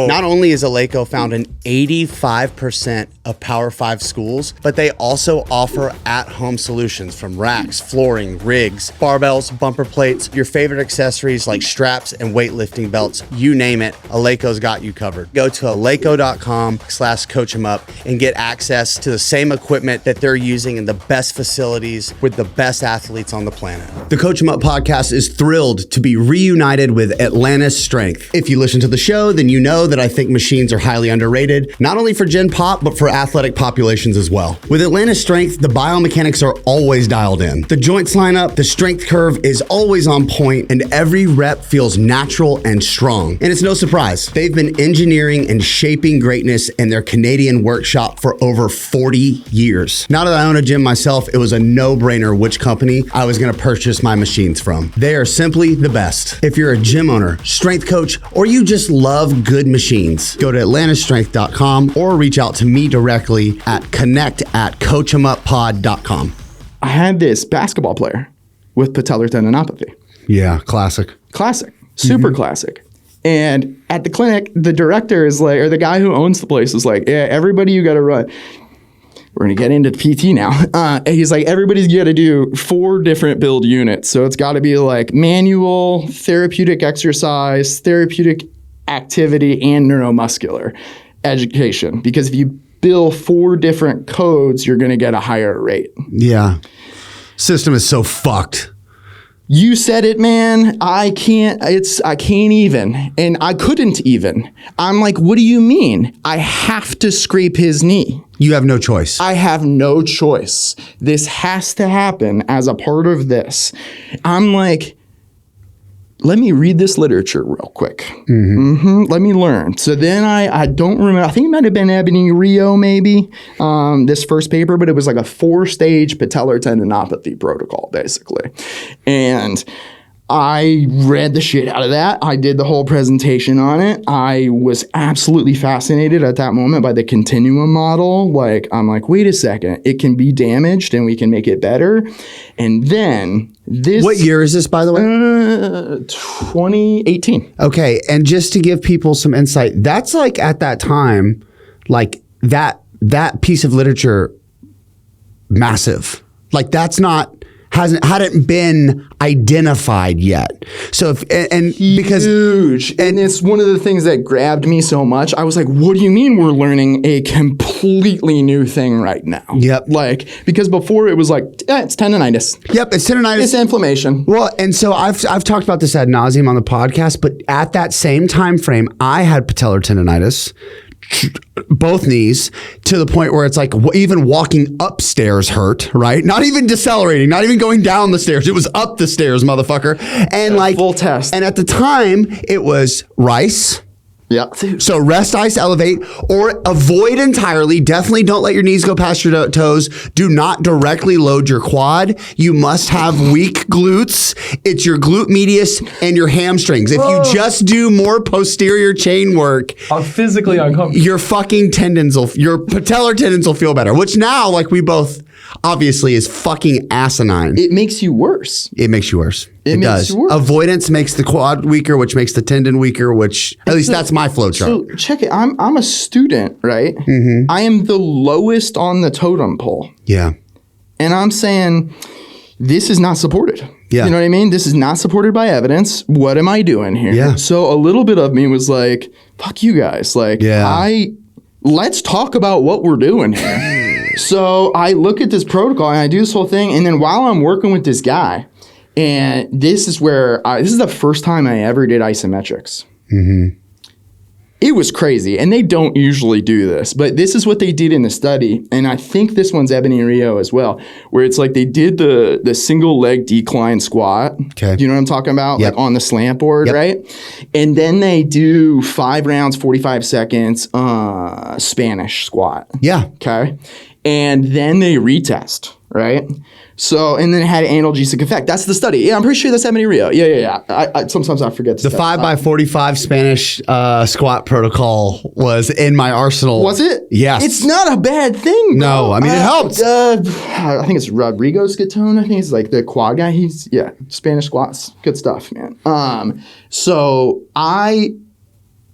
Not only is Eleiko found in 85% of Power 5 schools, but they also offer at-home solutions from racks, flooring, rigs, barbells, bumper plates, your favorite accessories like straps and weightlifting belts, you name it, Eleiko's got you covered. Go to eleiko.com/coachemup and get access to the same equipment that they're using in the best facilities with the best athletes on the planet. The Coach 'em Up podcast is thrilled to be reunited with Atlantis Strength. If you listen to the show, then you know that I think machines are highly underrated, not only for Gen Pop, but for athletic populations as well. With Atlantis Strength, the biomechanics are always dialed in. The joints line up, the strength curve is always on point, and every rep feels natural and strong. And it's no surprise, they've been engineering and shaping greatness in their Canadian workshop for over 40 years. Now that I own a gym myself, it was a no-brainer which company I was gonna purchase my machines from. They are simply the best. If you're a gym owner, strength coach, or you just love good machines, go to atlantastrength.com or reach out to me directly at connect@coachemuppod.com. I had this basketball player with patellar tendinopathy. Yeah, classic. Super classic. And at the clinic, the director is like, or the guy who owns the place is like, yeah, everybody you got to run. We're going to get into PT now. He's like, everybody's got to do 4 different build units. So it's got to be like manual, therapeutic exercise, therapeutic activity, and neuromuscular education. Because if you bill 4 different codes, you're going to get a higher rate. Yeah. System is so fucked. You said it, man. I can't even. And I couldn't even. I'm like, what do you mean? I have to scrape his knee. You have no choice. I have no choice. This has to happen as a part of this. I'm like, let me read this literature real quick. Let me learn. So then I don't remember. I think it might have been Ebony Rio, maybe, this first paper, but it was like a 4-stage patellar tendinopathy protocol, basically. And I read the shit out of that. I did the whole presentation on it. I was absolutely fascinated at that moment by the continuum model. Like, I'm like, wait a second, it can be damaged and we can make it better. And then this... What year is this, by the way? 2018. Okay, and just to give people some insight, that's like at that time, like that piece of literature massive. Like that's hadn't been identified yet. So because huge, and it's one of the things that grabbed me so much. I was like, what do you mean we're learning a completely new thing right now? Yep. Like, because before it was like, it's tendonitis. Yep, it's tendonitis. It's inflammation. Well, and so I've talked about this ad nauseum on the podcast, but at that same time frame, I had patellar tendonitis, both knees, to the point where it's like even walking upstairs hurt, right? Not even decelerating, not even going down the stairs. It was up the stairs, motherfucker. And like full test. And at the time, it was rice. Yeah. So rest, ice, elevate, or avoid entirely. Definitely don't let your knees go past your toes. Do not directly load your quad. You must have weak glutes. It's your glute medius and your hamstrings. If you just do more posterior chain work, I'm physically uncomfortable. Your fucking your patellar tendons will feel better, which now, like we both obviously is fucking asinine. It makes you worse. It makes you worse. It makes does. you worse. Avoidance makes the quad weaker, which makes the tendon weaker, which at least that's my flow chart. So check it. I'm a student, right? Mm-hmm. I am the lowest on the totem pole. Yeah. And I'm saying this is not supported. Yeah. You know what I mean? This is not supported by evidence. What am I doing here? Yeah. So a little bit of me was like, fuck you guys. Like, let's talk about what we're doing here. So I look at this protocol and I do this whole thing. And then while I'm working with this guy, and this is where this is the first time I ever did isometrics. Mm-hmm. It was crazy, and they don't usually do this, but this is what they did in the study, and I think this one's Ebony Rio as well, where it's like they did the single leg decline squat. Okay. Do you know what I'm talking about? Yep. Like on the slant board, right? And then they do 5 rounds, 45 seconds, Spanish squat. Yeah. Okay. And then they retest, right? So, and then it had an analgesic effect. That's the study. Yeah, I'm pretty sure that's Ebony Rio. Yeah. I sometimes I forget the 5x45 Spanish squat protocol was in my arsenal. Was it? Yes. It's not a bad thing, bro. No, I mean, it helps. I think it's Rodrigo Scatone. I think it's like the quad guy. Spanish squats. Good stuff, man. So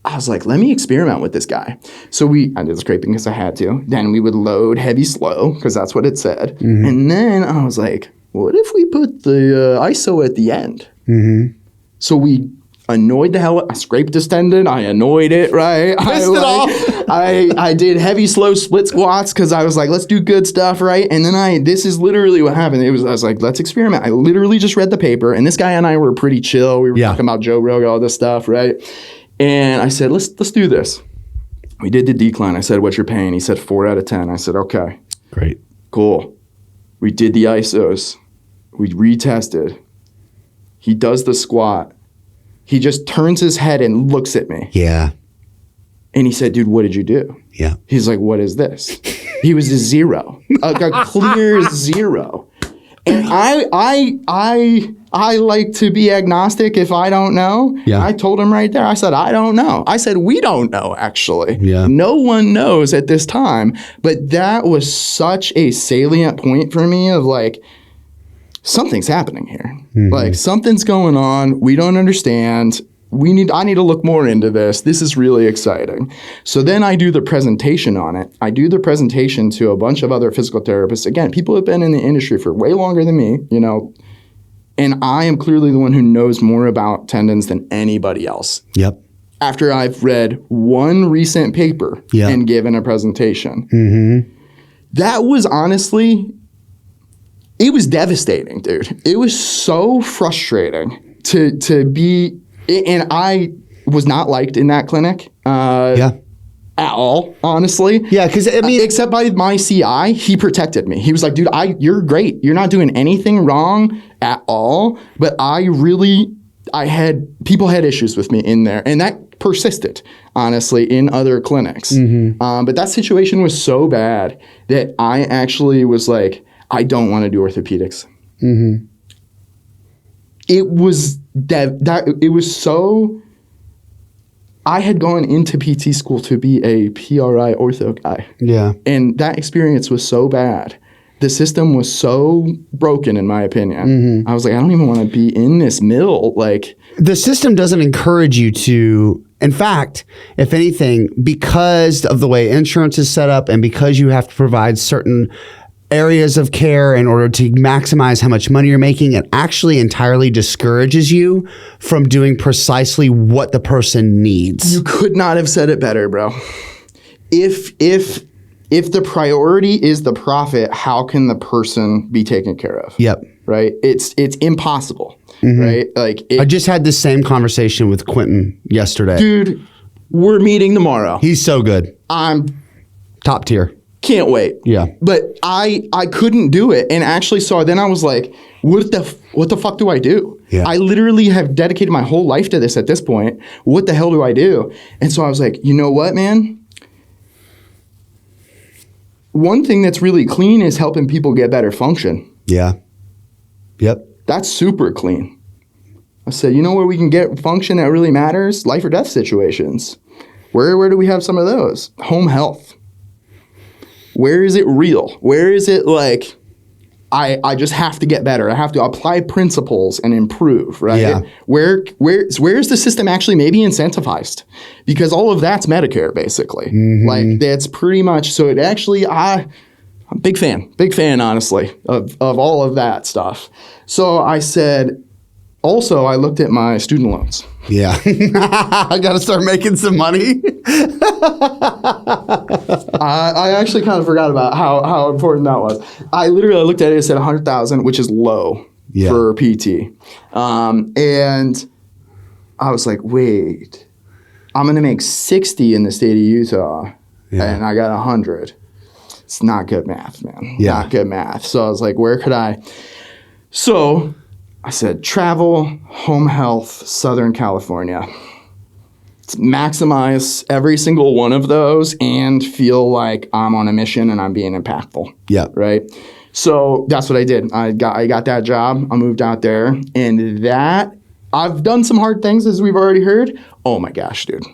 I was like, let me experiment with this guy. So I did scraping because I had to. Then we would load heavy slow because that's what it said. Mm-hmm. And then I was like, what if we put the ISO at the end? Mm-hmm. So we annoyed the hell. I scraped this tendon. I annoyed it, right? Pissed it off. I did heavy slow split squats because I was like, let's do good stuff, right? And then this is literally what happened. I was like, let's experiment. I literally just read the paper, and this guy and I were pretty chill. We were talking about Joe Rogan, all this stuff, right? And I said, let's do this. We did the decline. I said, what's your pain? He said 4 out of 10. I said, okay. Great. Cool. We did the ISOs. We retested. He does the squat. He just turns his head and looks at me. Yeah. And he said, dude, what did you do? Yeah. He's like, what is this? He was a 0, a clear 0. And I like to be agnostic if I don't know. Yeah. I told him right there. I said, I don't know. I said, we don't know, actually. Yeah. No one knows at this time. But that was such a salient point for me of like, something's happening here. Mm-hmm. Like, something's going on. We don't understand. I need to look more into this. This is really exciting. So then I do the presentation on it. I do the presentation to a bunch of other physical therapists. Again, people have been in the industry for way longer than me, you know, and I am clearly the one who knows more about tendons than anybody else. Yep. After I've read one recent paper and given a presentation. Mm-hmm. That was honestly, it was devastating, dude. It was so frustrating to be. And I was not liked in that clinic at all, honestly. Yeah, because I mean, except by my CI, he protected me. He was like, dude, you're great. You're not doing anything wrong at all. But people had issues with me in there. And that persisted, honestly, in other clinics. Mm-hmm. But that situation was so bad that I actually was like, I don't want to do orthopedics. Mm-hmm. It was it was so. I had gone into PT school to be a PRI ortho guy. Yeah. And that experience was so bad. The system was so broken, in my opinion. Mm-hmm. I was like, I don't even want to be in this mill. Like, the system doesn't encourage you to. In fact, if anything, because of the way insurance is set up and because you have to provide certain areas of care in order to maximize how much money you're making, it actually entirely discourages you from doing precisely what the person needs. You could not have said it better, bro. If the priority is the profit, how can the person be taken care of? Yep. Right? It's impossible. Right? Like I just had this same conversation with Quentin yesterday. Dude, we're meeting tomorrow. He's so good. I'm top tier. Can't wait. Yeah. But I couldn't do it. And actually, so then I was like, what the fuck do I do? Yeah. I literally have dedicated my whole life to this at this point. What the hell do I do? And so I was like, you know what, man? One thing that's really clean is helping people get better function. Yeah. Yep. That's super clean. I said, you know where we can get function that really matters? Life or death situations. Where do we have some of those? Home health. Where is it real? Where is it like, I just have to get better. I have to apply principles and improve, right? Yeah. Where's the system actually maybe incentivized? Because all of that's Medicare, basically. Like that's pretty much, so it actually, I'm a big fan, honestly, of all of that stuff. So I said, also, I looked at my student loans. Yeah. I got to start making some money. I actually kind of forgot about how important that was. I literally looked at it and said $100,000, which is low for PT. And I was like, wait, I'm going to make 60 in the state of Utah, and I got 100. It's not good math, man. Yeah. Not good math. So I was like, where could I? So I said, travel, home health, Southern California. Let's maximize every single one of those and feel like I'm on a mission and I'm being impactful. Yeah. Right? So that's what I did. I got that job. I moved out there. And that, I've done some hard things, as we've already heard. Oh my gosh, dude.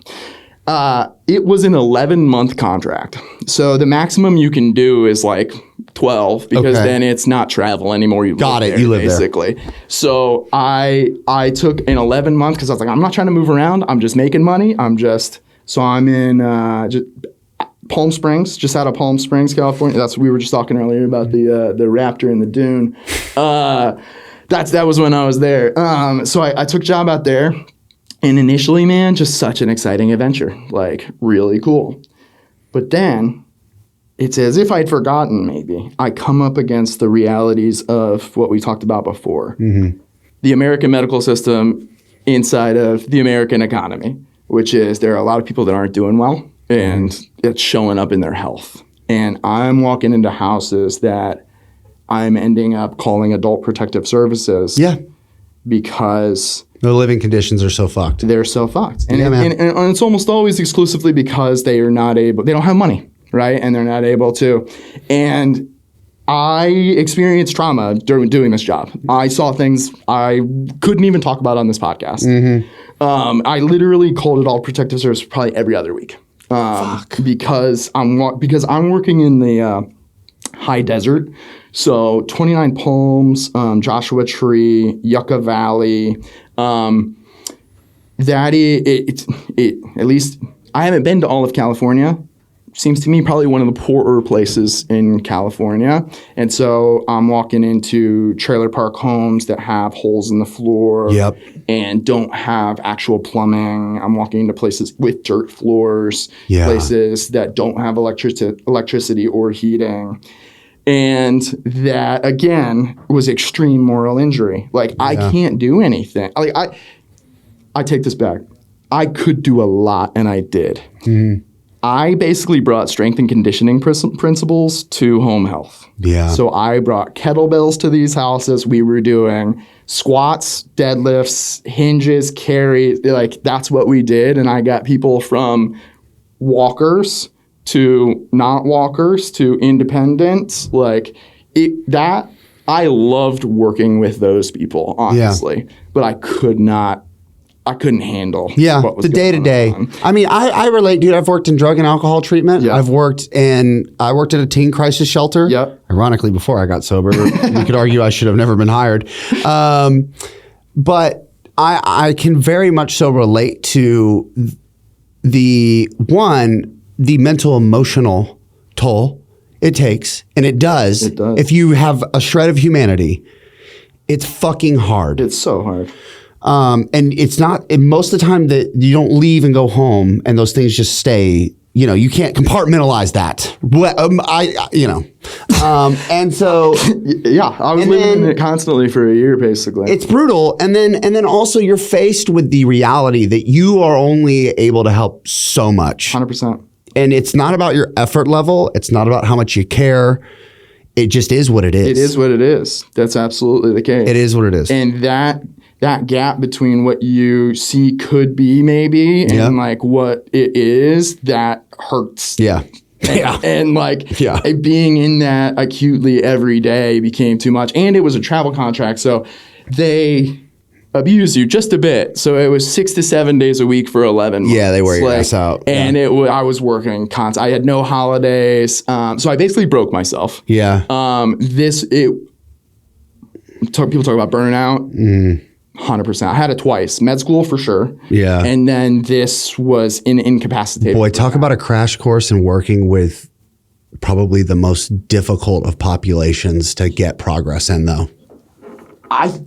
It was an 11-month contract. So the maximum you can do is like 12 because then it's not travel anymore. You Got live it. there, You live basically. There. So I took an 11-month because I was like, I'm not trying to move around. I'm just making money. So I'm in Palm Springs, just out of Palm Springs, California. We were just talking earlier about the raptor in the dune. That was when I was there. So I took a job out there. And initially, man, just such an exciting adventure, like really cool. But then it's as if I'd forgotten, maybe. I come up against the realities of what we talked about before. The American medical system inside of the American economy, which is there are a lot of people that aren't doing well, and it's showing up in their health. And I'm walking into houses that I'm ending up calling adult protective services. Yeah. Because the living conditions are so fucked. They're so fucked. And it's almost always exclusively because they don't have money, right? And they're not able to. And I experienced trauma during doing this job. I saw things I couldn't even talk about on this podcast. I literally called adult protective service probably every other week. Because I'm working in the high desert. So 29 Palms, Joshua Tree, Yucca Valley. That at least I haven't been to all of California. Seems to me probably one of the poorer places in California. And so I'm walking into trailer park homes that have holes in the floor and don't have actual plumbing. I'm walking into places with dirt floors, places that don't have electricity or heating. And that, again, was extreme moral injury. Like, I can't do anything. Like, I take this back. I could do a lot, and I did. I basically brought strength and conditioning principles to home health. Yeah. So I brought kettlebells to these houses. We were doing squats, deadlifts, hinges, carries. Like, that's what we did. And I got people from walkers to not walkers to independents, like that. I loved working with those people, honestly, but I couldn't handle what was the day to day. I mean, I relate, dude. I've worked in drug and alcohol treatment. I worked at a teen crisis shelter. Ironically, before I got sober, you could argue I should have never been hired. But I can very much so relate to the mental emotional toll It takes, and it does. It does. If you have a shred of humanity, it's fucking hard. It's so hard. And it's not, and most of the time that you don't leave and go home and those things just stay, you know, you can't compartmentalize that. And so. Yeah, I was living in it constantly for a year, basically. It's brutal. And then also you're faced with the reality that you are only able to help so much. 100%. And it's not about your effort level. It's not about how much you care. It just is what it is. It is what it is. That's absolutely the case. It is what it is. And that gap between what you see could be maybe and like what it is, that hurts. Yeah. And being in that acutely every day became too much. And it was a travel contract, so they abuse you just a bit. So it was 6 to 7 days a week for 11 months. Yeah, they wear your ass out. And I was working constant. I had no holidays. So I basically broke myself. Yeah. People talk about burnout. 100%. I had it twice. Med school for sure. Yeah. And then this was incapacitated. Boy, talk about a crash course in working with probably the most difficult of populations to get progress in, though.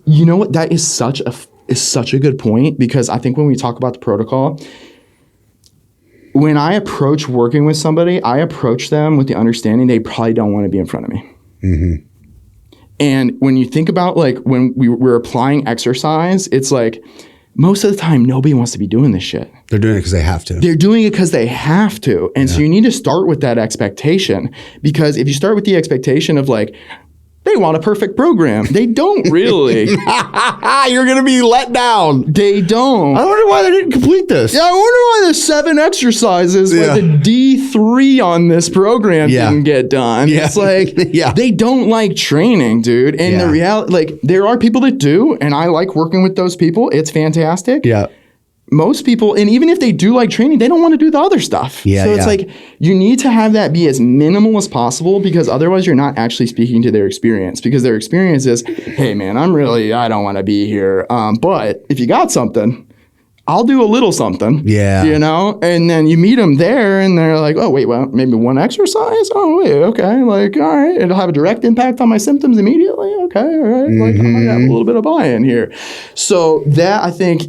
You know what? That is such a good point, because I think when we talk about the protocol, when I approach working with somebody, I approach them with the understanding they probably don't want to be in front of me. Mm-hmm. And when you think about like when we're applying exercise, it's like most of the time nobody wants to be doing this shit. They're doing it because they have to. They're doing it because they have to. And so you need to start with that expectation, because if you start with the expectation of like, they want a perfect program. They don't really. You're going to be let down. They don't. I wonder why they didn't complete this. Yeah, I wonder why the 7 exercises with the D3 on this program didn't get done. Yeah. It's like, they don't like training, dude. And the reality, like, there are people that do, and I like working with those people. It's fantastic. Yeah. Most people, and even if they do like training, they don't want to do the other stuff. Yeah, so it's like you need to have that be as minimal as possible, because otherwise you're not actually speaking to their experience, because their experience is, hey man, I don't want to be here. But if you got something, I'll do a little something. Yeah. You know? And then you meet them there and they're like, oh, wait, well, maybe one exercise? Oh, wait, okay. Like, all right. It'll have a direct impact on my symptoms immediately. Okay. All right. Like, I might have a little bit of buy-in here. So that, I think,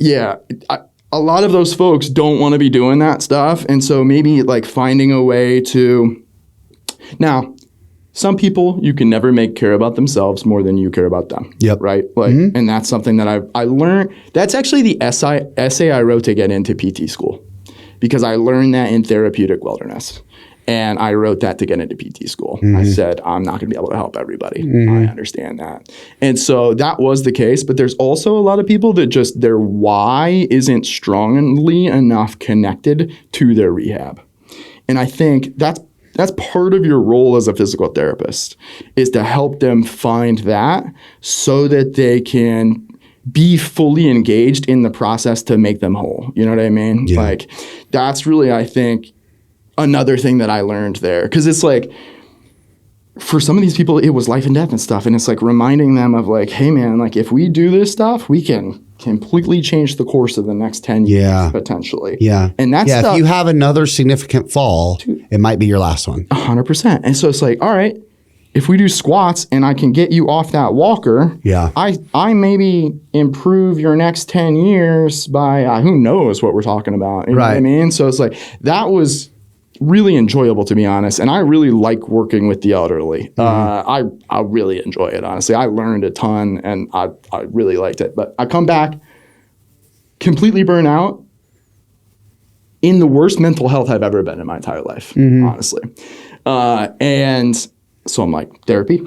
a lot of those folks don't want to be doing that stuff. And so maybe like finding a way to, now, some people you can never make care about themselves more than you care about them. Yep. Right? Like, and that's something that I learned. That's actually the essay I wrote to get into PT school, because I learned that in therapeutic wilderness. And I wrote that to get into PT school. I said, I'm not going to be able to help everybody. I understand that. And so that was the case. But there's also a lot of people that just their why isn't strongly enough connected to their rehab. And I think that's part of your role as a physical therapist, is to help them find that so that they can be fully engaged in the process to make them whole. You know what I mean? Yeah. Like, that's really, I think, another thing that I learned there. Because it's like, for some of these people, it was life and death and stuff. And it's like reminding them of like, hey man, like if we do this stuff, we can completely change the course of the next 10 years potentially. Yeah. And that's if you have another significant fall, it might be your last one. 100%. And so it's like, all right, if we do squats and I can get you off that walker, I maybe improve your next 10 years by who knows what we're talking about. You know what I mean? So it's like, that was really enjoyable, to be honest. And I really like working with the elderly. I really enjoy it, honestly. I learned a ton and I really liked it. But I come back completely burnt out, in the worst mental health I've ever been in my entire life, honestly. And so I'm like, therapy?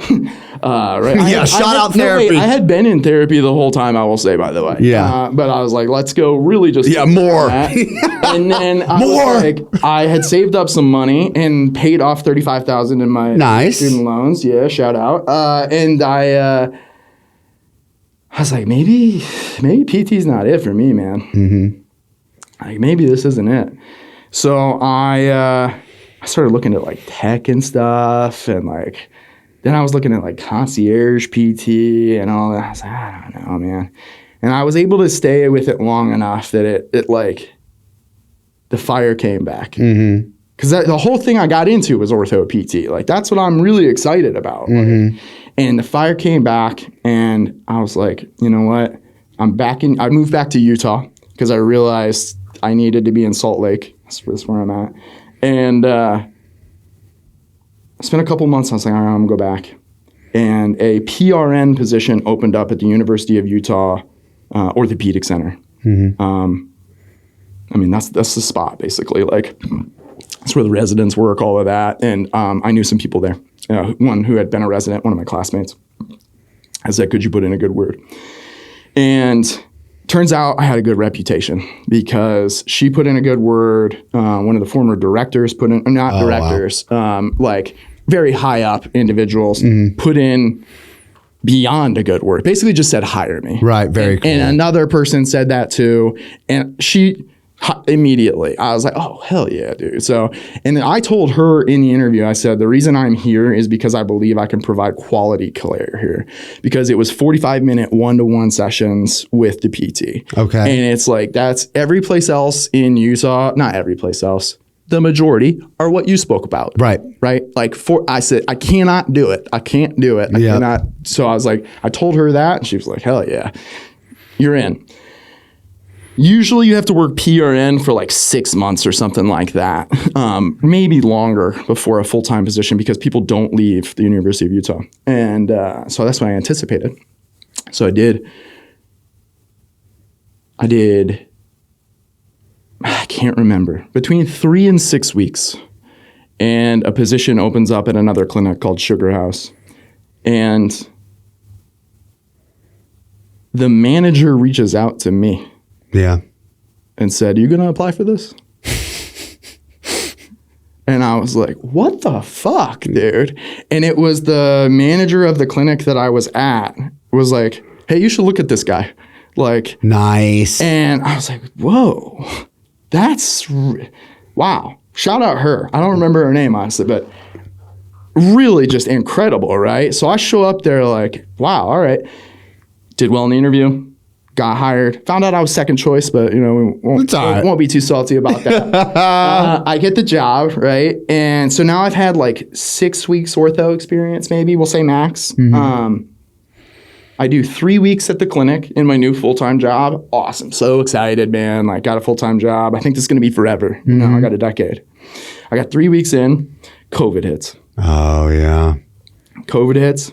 Right? Shout out therapy. I had been in therapy the whole time, I will say, by the way. Yeah. But I was like, let's go really just... more. And then I had saved up some money and paid off $35,000 in my student loans. Yeah, shout out. And I was like, maybe PT's not it for me, man. Like, maybe this isn't it. So I started looking at like tech and stuff, and like then I was looking at like concierge PT and all that. I was like, I don't know, man. And I was able to stay with it long enough that it like the fire came back. because the whole thing I got into was ortho PT. Like, that's what I'm really excited about. Like, and the fire came back, and I was like, you know what? I moved back to Utah because I realized I needed to be in Salt Lake. That's where I'm at. And I spent a couple months. I was like, all right, I'm going to go back. And a PRN position opened up at the University of Utah Orthopedic Center. I mean, that's the spot, basically. Like, that's where the residents work, all of that. And I knew some people there. One who had been a resident, one of my classmates. I said, could you put in a good word? And turns out I had a good reputation because she put in a good word. One of the former directors put in, like very high up individuals put in beyond a good word. Basically just said, hire me. Right, very cool. And another person said that too. And she immediately, I was like, oh, hell yeah, dude. So, and then I told her in the interview, I said, the reason I'm here is because I believe I can provide quality care here, because it was 45-minute one-to-one sessions with the PT. Okay. And it's like, that's every place else in Utah, not every place else, the majority are what you spoke about. Right. Right. Like, I said, I cannot do it. I can't do it. I cannot. So I was like, I told her that, and she was like, hell yeah, you're in. Usually you have to work PRN for like 6 months or something like that, maybe longer before a full-time position, because people don't leave the University of Utah. And so that's what I anticipated. So I did, I can't remember, between 3 and 6 weeks. And a position opens up at another clinic called Sugar House. And the manager reaches out to me. Yeah. And said, you going to apply for this? And I was like, what the fuck, dude? And it was the manager of the clinic that I was at was like, hey, you should look at this guy. Like, nice. And I was like, whoa, wow. Shout out her. I don't remember her name, honestly, but really just incredible, right? So I show up there like, wow, all right. Did well in the interview. Got hired. Found out I was second choice, but we won't be too salty about that. I get the job, right? And so now I've had like 6 weeks ortho experience, maybe we'll say max. I do 3 weeks at the clinic in my new full-time job. Awesome. So excited, man. Like, got a full-time job. I think this is going to be forever. I got a decade. I got 3 weeks in. COVID hits. Oh, yeah. COVID hits.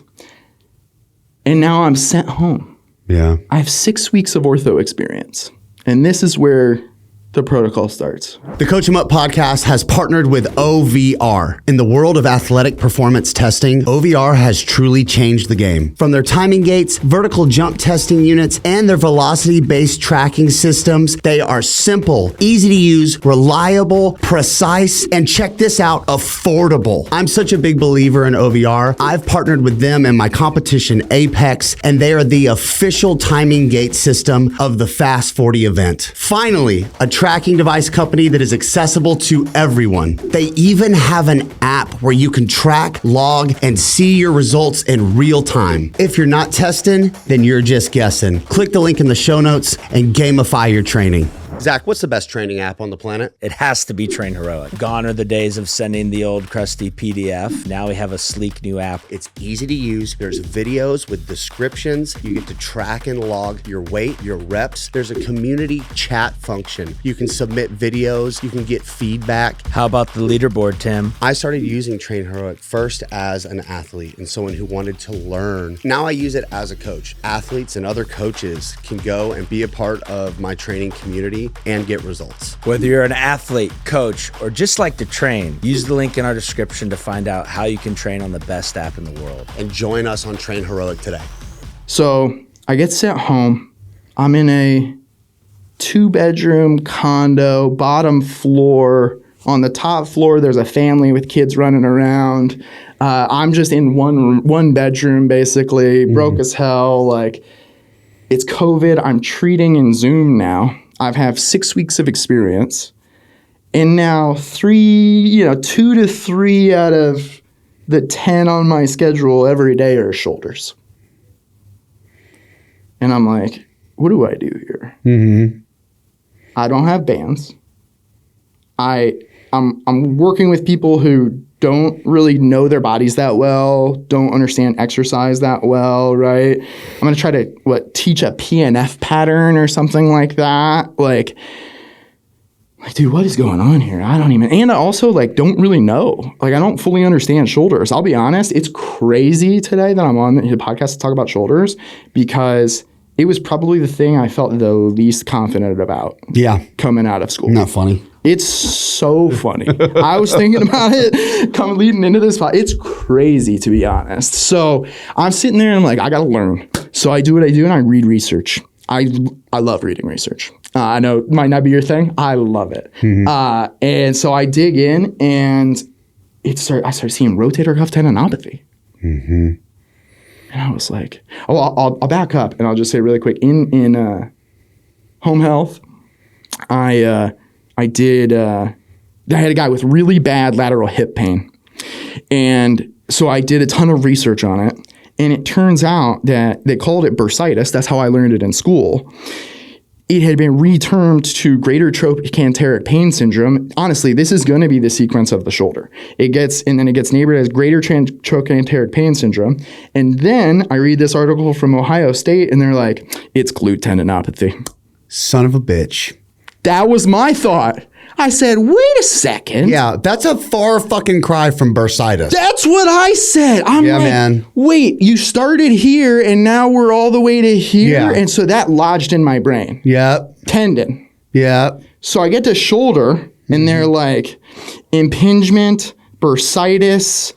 And now I'm sent home. Yeah. I have 6 weeks of ortho experience. And this is where the protocol starts. The Coach 'em Up podcast has partnered with OVR. In the world of athletic performance testing, OVR has truly changed the game. From their timing gates, vertical jump testing units, and their velocity-based tracking systems, they are simple, easy to use, reliable, precise, and check this out, affordable. I'm such a big believer in OVR. I've partnered with them in my competition, Apex, and they are the official timing gate system of the Fast 40 event. Finally, a tracking device company that is accessible to everyone. They even have an app where you can track, log, and see your results in real time. If you're not testing, then you're just guessing. Click the link in the show notes and gamify your training. Zach, what's the best training app on the planet? It has to be Train Heroic. Gone are the days of sending the old crusty PDF. Now we have a sleek new app. It's easy to use. There's videos with descriptions. You get to track and log your weight, your reps. There's a community chat function. You can submit videos. You can get feedback. How about the leaderboard, Tim? I started using Train Heroic first as an athlete and someone who wanted to learn. Now I use it as a coach. Athletes and other coaches can go and be a part of my training community and get results. Whether you're an athlete, coach, or just like to train, use the link in our description to find out how you can train on the best app in the world. And join us on Train Heroic today. So I get sent home. I'm in a 2-bedroom condo, bottom floor. On the top floor, there's a family with kids running around. I'm just in one bedroom, basically, broke as hell. Like, it's COVID. I'm treating in Zoom now. I've had 6 weeks of experience, and now 2 to 3 out of the 10 on my schedule every day are shoulders. And I'm like, what do I do here? I don't have bands. I I'm working with people who don't really know their bodies that well, don't understand exercise that well, right? I'm going to try to teach a PNF pattern or something like that. Like, dude, what is going on here? I don't even, and I also don't really know. I don't fully understand shoulders. I'll be honest, it's crazy today that I'm on the podcast to talk about shoulders because it was probably the thing I felt the least confident about. Yeah. Coming out of school. Not funny. It's so funny. I was thinking about it leading into this fight. It's crazy, to be honest. So I'm sitting there and I'm like, I got to learn. So I do what I do and I read research. I love reading research. I know it might not be your thing. I love it. Mm-hmm. And so I dig in and I started seeing rotator cuff tendinopathy. Mm-hmm. And I was like, I'll back up and I'll just say really quick. In home health, I had a guy with really bad lateral hip pain. And so I did a ton of research on it. And it turns out that they called it bursitis. That's how I learned it in school. It had been retermed to greater trochanteric pain syndrome. Honestly, this is going to be the sequence of the shoulder. It gets neighbored as greater trochanteric pain syndrome. And then I read this article from Ohio State, and they're like, it's glute tendinopathy. Son of a bitch. That was my thought. I said, wait a second. Yeah, that's a far fucking cry from bursitis. That's what I said. I'm like, man. Wait, you started here and now we're all the way to here? Yeah. And so that lodged in my brain. Yep. Tendon. Yep. So I get to shoulder and they're like, impingement, bursitis.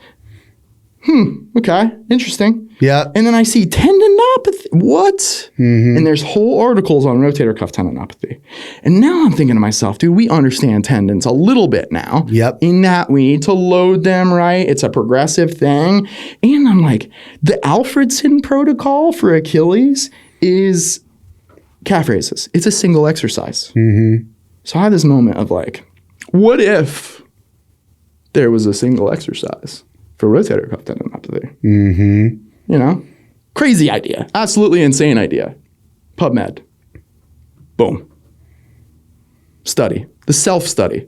Okay, interesting. Yeah. And then I see tendinopathy. What? Mm-hmm. And there's whole articles on rotator cuff tendinopathy. And now I'm thinking to myself, dude, we understand tendons a little bit now. Yep. In that we need to load them, right? It's a progressive thing. And I'm like, the Alfredson protocol for Achilles is calf raises. It's a single exercise. Mm-hmm. So I had this moment of what if there was a single exercise for rotator cuff tendinopathy? Mm-hmm. Crazy idea. Absolutely insane idea. PubMed. Boom. Study. The self-study.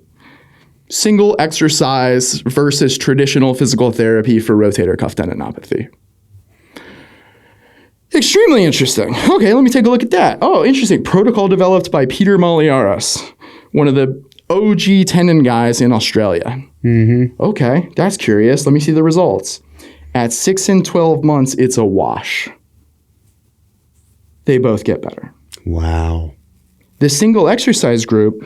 Single exercise versus traditional physical therapy for rotator cuff tendinopathy. Extremely interesting. Okay, let me take a look at that. Oh, interesting. Protocol developed by Peter Maliaras, one of the OG tendon guys in Australia. Mm-hmm. Okay, that's curious. Let me see the results. At 6 and 12 months, it's a wash. They both get better. Wow. The single exercise group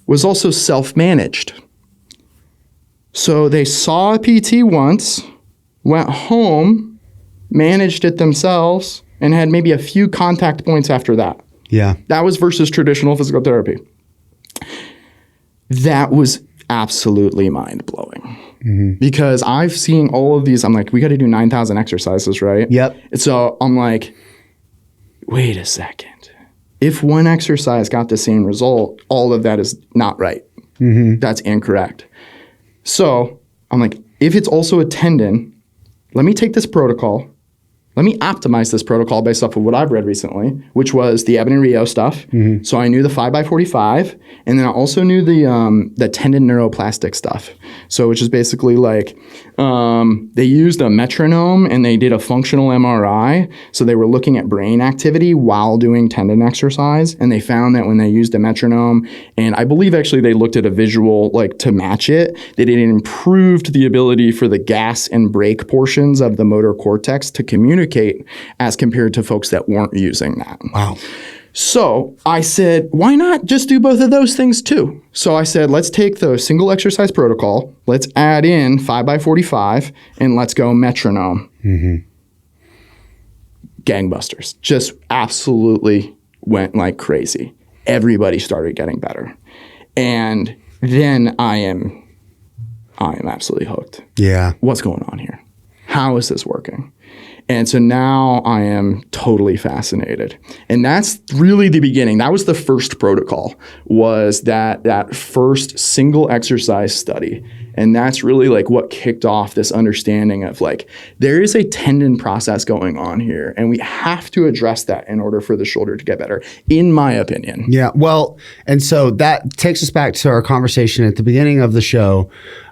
was also self-managed. So they saw a PT once, went home, managed it themselves, and had maybe a few contact points after that. Yeah. That was versus traditional physical therapy. That was absolutely mind-blowing. Mm-hmm. Because I've seen all of these. I'm like, we got to do 9,000 exercises, right? Yep. And so I'm like, wait a second. If one exercise got the same result, all of that is not right. Mm-hmm. That's incorrect. So I'm like, if it's also a tendon, let me take this protocol. Let me optimize this protocol based off of what I've read recently, which was the Eben and Rio stuff. Mm-hmm. So I knew the 5x45, and then I also knew the tendon neuroplastic stuff. So which is basically they used a metronome and they did a functional MRI. So they were looking at brain activity while doing tendon exercise, and they found that when they used a metronome, and I believe actually they looked at a visual to match it, that it improved the ability for the gas and brake portions of the motor cortex to communicate as compared to folks that weren't using that. Wow. So I said, why not just do both of those things too? So I said, let's take the single exercise protocol, let's add in 5x45, and let's go metronome. Mm-hmm. Gangbusters. Just absolutely went like crazy. Everybody started getting better. And then I am absolutely hooked. Yeah. What's going on here? How is this working? And so now I am totally fascinated. And that's really the beginning. That was the first protocol, was that first single exercise study. And that's really like what kicked off this understanding of like, there is a tendon process going on here, and we have to address that in order for the shoulder to get better, in my opinion. Yeah. Well, and so that takes us back to our conversation at the beginning of the show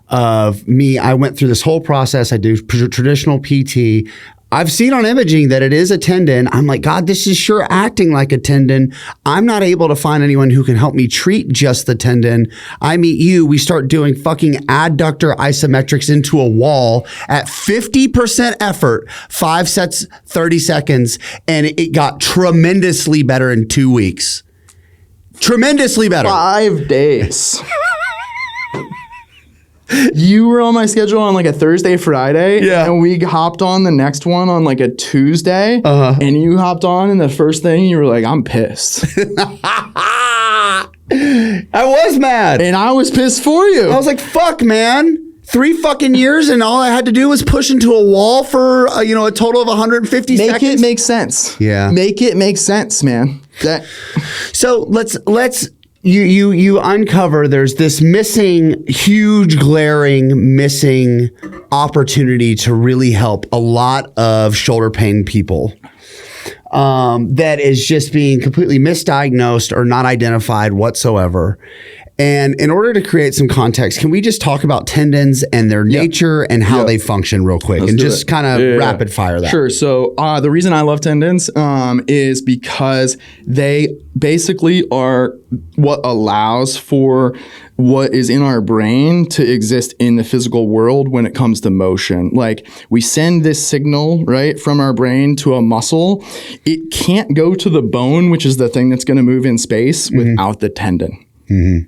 of me. I went through this whole process. I do traditional PT. I've seen on imaging that it is a tendon. I'm like, God, this is sure acting like a tendon. I'm not able to find anyone who can help me treat just the tendon. I meet you. We start doing fucking adductor isometrics into a wall at 50% effort, 5 sets, 30 seconds. And it got tremendously better in 2 weeks. Tremendously better. 5 days. You were on my schedule on like a Thursday, Friday, and we hopped on the next one on like a Tuesday, and you hopped on, and the first thing you were like, I'm pissed. I was mad. And I was pissed for you. I was like, fuck, man. 3 fucking years, and all I had to do was push into a wall for a total of 150 seconds. Make it make sense. Yeah. Make it make sense, man. So let's you uncover there's this huge glaring missing opportunity to really help a lot of shoulder pain people. That is just being completely misdiagnosed or not identified whatsoever. And in order to create some context, can we just talk about tendons and their nature and how they function real quick? And just kind of rapid fire that? Sure. So the reason I love tendons is because they basically are what allows for what is in our brain to exist in the physical world when it comes to motion. Like, we send this signal, right, from our brain to a muscle. It can't go to the bone, which is the thing that's going to move in space, without the tendon.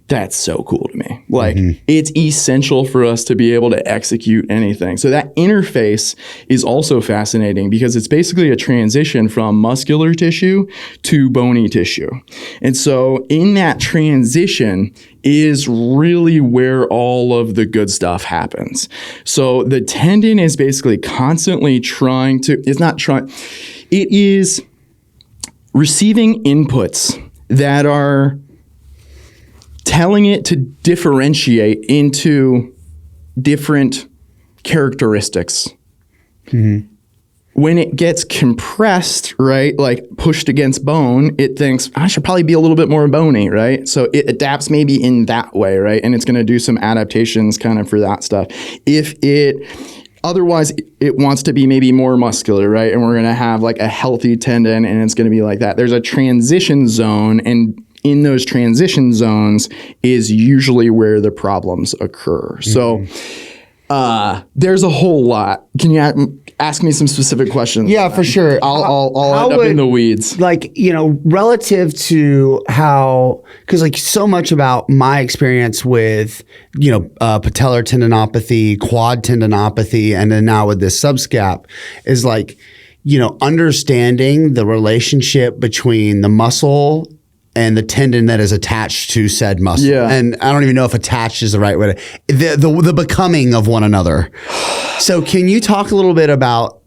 That's so cool to me. Like, it's essential for us to be able to execute anything. So that interface is also fascinating because it's basically a transition from muscular tissue to bony tissue. And so in that transition is really where all of the good stuff happens. So the tendon is basically constantly it is receiving inputs that are telling it to differentiate into different characteristics. When it gets compressed, right, like pushed against bone, it thinks, I should probably be a little bit more bony, right? So it adapts maybe in that way, right? And it's going to do some adaptations kind of for that stuff. Otherwise, it wants to be maybe more muscular, right? And we're going to have like a healthy tendon, and it's going to be like that. There's a transition zone, and in those transition zones is usually where the problems occur. So there's a whole lot. Can you ask me some specific questions? Yeah, for sure. I'll end up in the weeds. Like, relative to how, because like so much about my experience with, patellar tendinopathy, quad tendinopathy, and then now with this subscap is like, understanding the relationship between the muscle and the tendon that is attached to said muscle. Yeah. And I don't even know if attached is the right way the becoming of one another. So can you talk a little bit about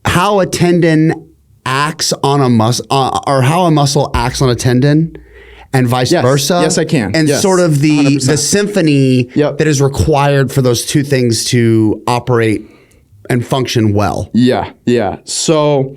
how a tendon acts on a muscle, or how a muscle acts on a tendon, and vice versa? Yes, I can. And sort of the symphony that is required for those two things to operate and function well. Yeah. So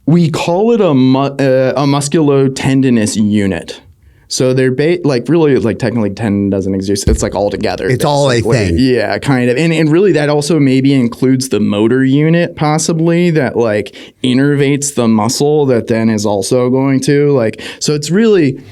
we call it a musculotendinous unit. So they're really technically tendon doesn't exist. It's like all together. It's all a thing. Yeah, kind of. And really that also maybe includes the motor unit possibly that like innervates the muscle that then is also going to so it's really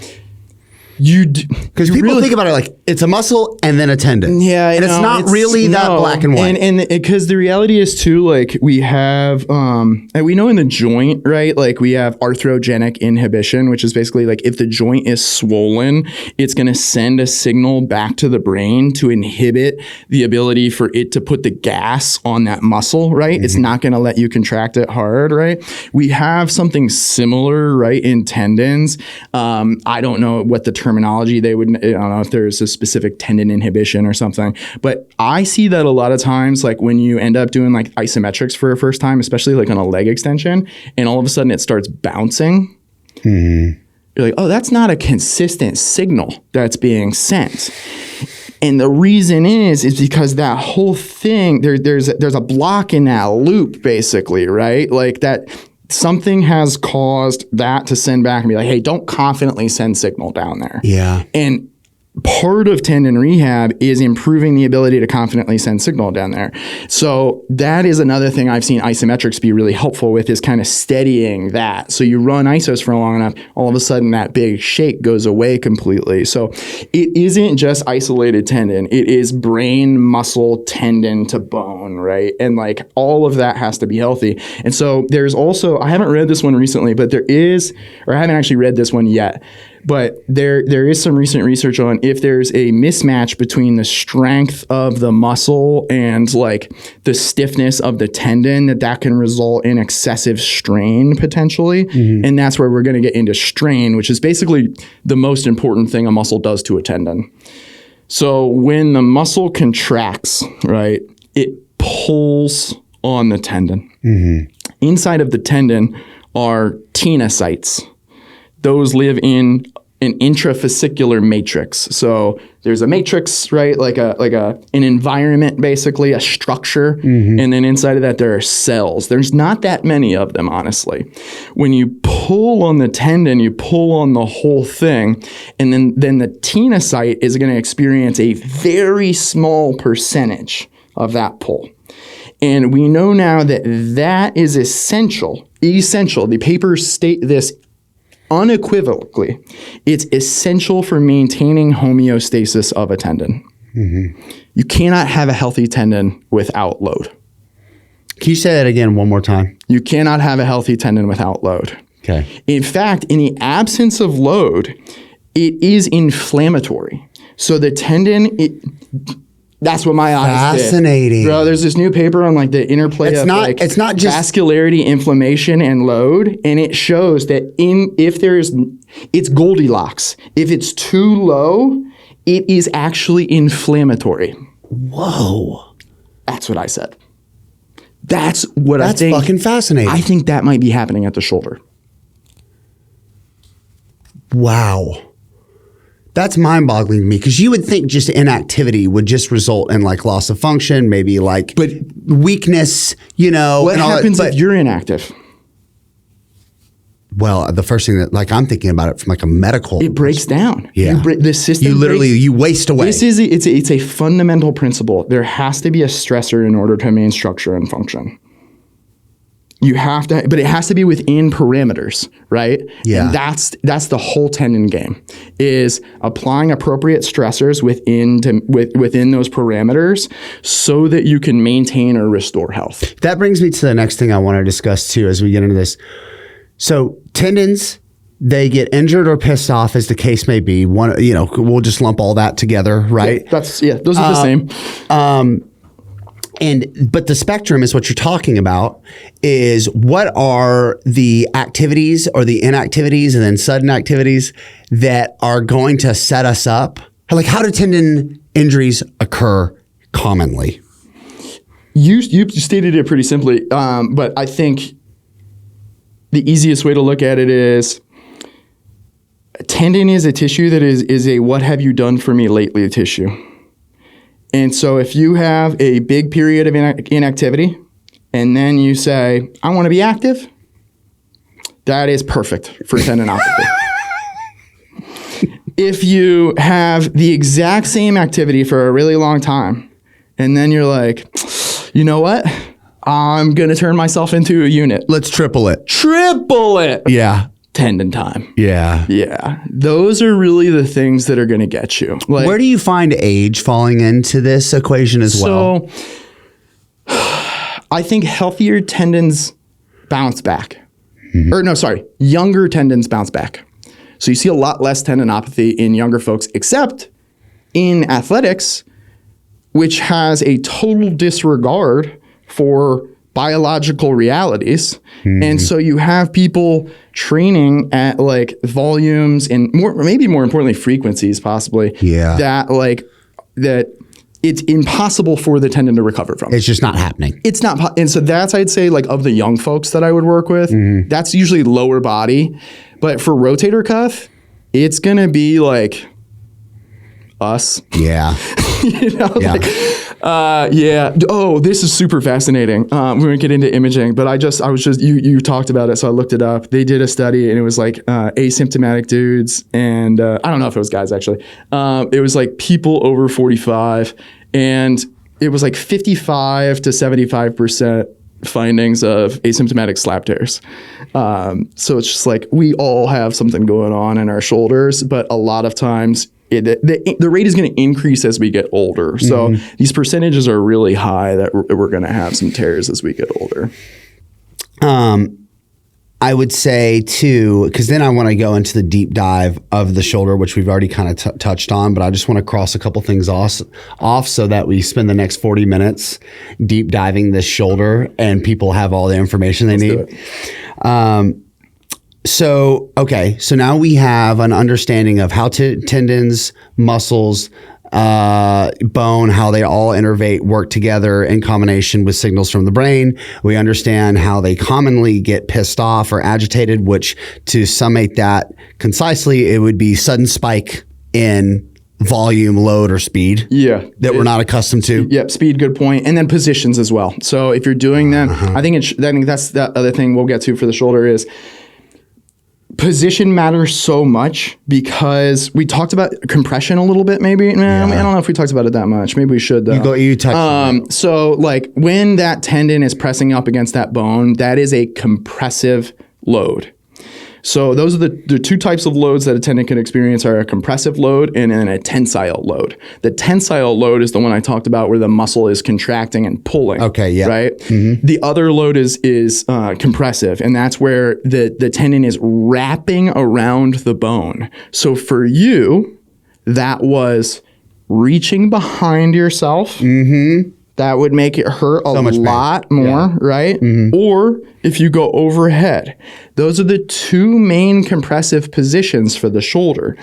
because people think about it like it's a muscle and then a tendon. Yeah, and it's not really that black and white. And because the reality is too, like we have, and we know in the joint, right? Like we have arthrogenic inhibition, which is basically like if the joint is swollen, it's going to send a signal back to the brain to inhibit the ability for it to put the gas on that muscle, right? It's not going to let you contract it hard, right? We have something similar, right, in tendons. I don't know what the terminology they would, I don't know if there's a specific tendon inhibition or something. But I see that a lot of times, like when you end up doing like isometrics for a first time, especially like on a leg extension, and all of a sudden it starts bouncing. You're like, oh, that's not a consistent signal that's being sent. And the reason is because that whole thing, there's a block in that loop, basically, right? Like that something has caused that to send back and be like, hey, don't confidently send signal down there. Yeah. And part of tendon rehab is improving the ability to confidently send signal down there. So that is another thing I've seen isometrics be really helpful with, is kind of steadying that. So you run isos for long enough, all of a sudden that big shake goes away completely. So it isn't just isolated tendon. It is brain, muscle, tendon to bone, right? And like all of that has to be healthy. And so there's also, I haven't read this one recently, but there is, or I haven't actually read this one yet, but there is some recent research on if there's a mismatch between the strength of the muscle and like the stiffness of the tendon, that can result in excessive strain potentially. And that's where we're going to get into strain, which is basically the most important thing a muscle does to a tendon. So when the muscle contracts, right, it pulls on the tendon. Inside of the tendon are tenocytes. Those live in an intrafascicular matrix. So there's a matrix, right? Like an environment, basically, a structure. And then inside of that, there are cells. There's not that many of them, honestly. When you pull on the tendon, you pull on the whole thing. And then the tenocyte is going to experience a very small percentage of that pull. And we know now that that is essential. The papers state this unequivocally. It's essential for maintaining homeostasis of a tendon. You cannot have a healthy tendon without load. Can you say that again one more time? You cannot have a healthy tendon without load. Okay. In fact, in the absence of load, it is inflammatory. So the tendon, that's what my eyes Fascinating. did. Bro, there's this new paper on like the interplay It's of not- like it's not just- vascularity, inflammation, and load. And it shows that it's Goldilocks. If it's too low, it is actually inflammatory. Whoa. That's what I said. That's what I That's think. fucking fascinating. I think that might be happening at the shoulder. Wow. That's mind-boggling to me, because you would think just inactivity would just result in like loss of function, maybe like weakness, you know. What and all happens that, if you're inactive? Well, the first thing that like I'm thinking about it from like a medical. It breaks down. Yeah. The system. You literally breaks. you waste away. It's a fundamental principle. There has to be a stressor in order to maintain structure and function. You have to, but it has to be within parameters, right? Yeah. And that's the whole tendon game, is applying appropriate stressors within those parameters so that you can maintain or restore health. That brings me to the next thing I want to discuss too as we get into this. So tendons, they get injured or pissed off, as the case may be. One, you know, we'll just lump all that together, right? Those are the same. But the spectrum is what you're talking about, is what are the activities or the inactivities and then sudden activities that are going to set us up? Like, how do tendon injuries occur commonly? You stated it pretty simply, but I think the easiest way to look at it is a tendon is a tissue that is a what have you done for me lately tissue. And so if you have a big period of inactivity and then you say, I want to be active, that is perfect for tendinopathy. If you have the exact same activity for a really long time and then you're like, you know what? I'm going to turn myself into a unit. Let's triple it. Triple it. Yeah. Tendon time. Yeah. Yeah. Those are really the things that are going to get you. Like, Where do you find age falling into this equation as well? So I think healthier tendons bounce back. Younger tendons bounce back. So you see a lot less tendinopathy in younger folks, except in athletics, which has a total disregard for biological realities. And so you have people training at like volumes and maybe more importantly, frequencies possibly that it's impossible for the tendon to recover from. It's just not happening. It's not. And so that's, I'd say, like of the young folks that I would work with, that's usually lower body. But for rotator cuff, it's going to be like us. Yeah. Oh, this is super fascinating. We won't get into imaging, but you talked about it, so I looked it up. They did a study, and it was like asymptomatic dudes, and I don't know if it was guys actually. It was like people over 45, and it was like 55 to 75% findings of asymptomatic slap tears. So it's just like we all have something going on in our shoulders, but a lot of times the rate is going to increase as we get older. So these percentages are really high that we're going to have some tears as we get older. I would say too, because then I want to go into the deep dive of the shoulder, which we've already kind of touched on, but I just want to cross a couple things off so that we spend the next 40 minutes deep diving this shoulder and people have all the information they need. So now we have an understanding of how tendons, muscles, bone, how they all innervate, work together in combination with signals from the brain. We understand how they commonly get pissed off or agitated, which to summate that concisely, it would be sudden spike in volume, load, or speed. Yeah. That we're not accustomed to. Yep. Speed, good point. And then positions as well. So if you're doing them, I think that's the other thing we'll get to for the shoulder is position matters so much because we talked about compression a little bit, maybe. I don't know if we talked about it that much. Maybe we should, though. You touched on it. So, like, when that tendon is pressing up against that bone, that is a compressive load. So those are the two types of loads that a tendon can experience are a compressive load and then a tensile load. The tensile load is the one I talked about where the muscle is contracting and pulling. Okay, yeah. Right? The other load is compressive, and that's where the tendon is wrapping around the bone. So for you, that was reaching behind yourself. That would make it hurt a lot more, right? Or if you go overhead. Those are the two main compressive positions for the shoulder.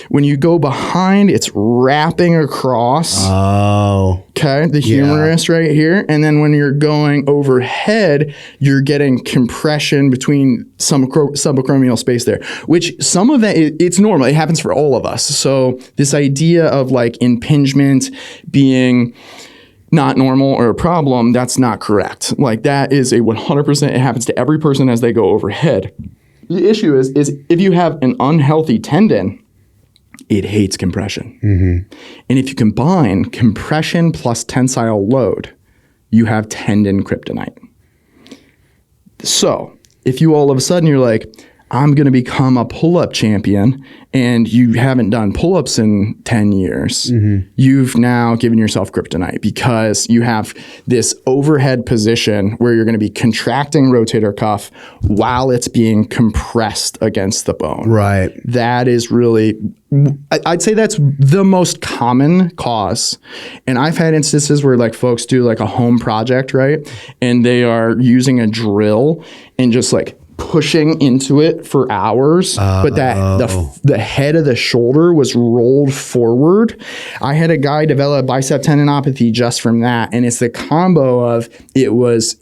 When you go behind, it's wrapping across. Oh. Okay, the humerus right here. And then when you're going overhead, you're getting compression between some subacromial space there, which some of that, it's normal. It happens for all of us. So this idea of like impingement being not normal or a problem, that's not correct. Like that is a 100%, it happens to every person as they go overhead. The issue is if you have an unhealthy tendon, it hates compression. And if you combine compression plus tensile load, you have tendon kryptonite. So if you all of a sudden you're like, I'm going to become a pull-up champion, and you haven't done pull-ups in 10 years, you've now given yourself kryptonite because you have this overhead position where you're going to be contracting rotator cuff while it's being compressed against the bone. Right. That is really, I'd say that's the most common cause. And I've had instances where like folks do like a home project, right? And they are using a drill and just like pushing into it for hours, but that the head of the shoulder was rolled forward. I had a guy develop bicep tendinopathy just from that, and it's the combo of it was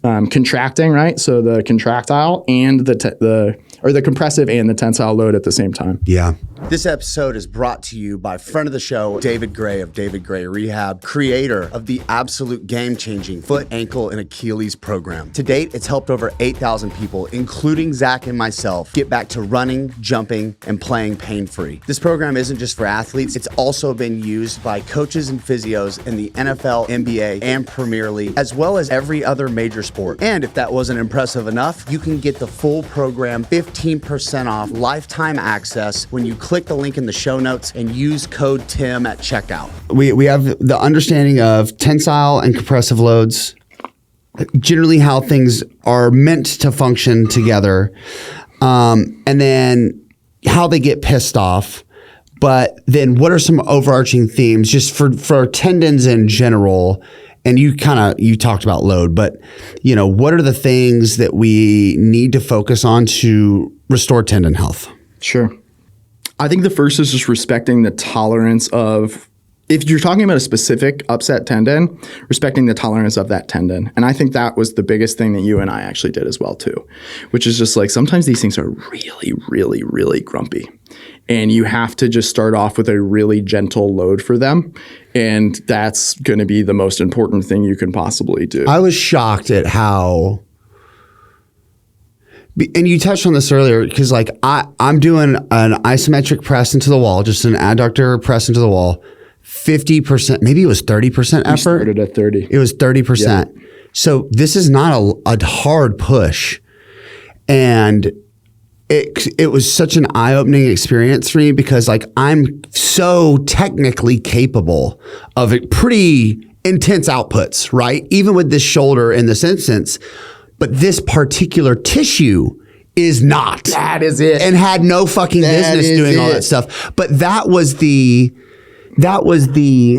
contracting, right? So the contractile and the compressive and the tensile load at the same time. Yeah. This episode is brought to you by friend of the show, David Gray of David Gray Rehab, creator of the absolute game-changing foot, ankle, and Achilles program. To date, it's helped over 8,000 people, including Zach and myself, get back to running, jumping, and playing pain-free. This program isn't just for athletes. It's also been used by coaches and physios in the NFL, NBA, and Premier League, as well as every other major sport. And if that wasn't impressive enough, you can get the full program 15% off lifetime access when you click the link in the show notes and use code TIM at checkout. We have the understanding of tensile and compressive loads, generally how things are meant to function together, and then how they get pissed off. But then what are some overarching themes just for tendons in general and you talked about load, but what are the things that we need to focus on to restore tendon health? Sure. I think the first is just respecting the tolerance of, if you're talking about a specific upset tendon, respecting the tolerance of that tendon. And I think that was the biggest thing that you and I actually did as well too, which is just like sometimes these things are really, really, really grumpy. And you have to just start off with a really gentle load for them. And that's going to be the most important thing you can possibly do. I was shocked at how, and you touched on this earlier, because like I'm doing an isometric press into the wall, just an adductor press into the wall, 50%, maybe it was 30% effort. We started at 30. It was 30%. Yeah. So this is not a hard push. And it was such an eye-opening experience for me, because like I'm so technically capable of pretty intense outputs, right? Even with this shoulder in this instance, but this particular tissue is not. That is it. And had no fucking business doing all that stuff. But that was the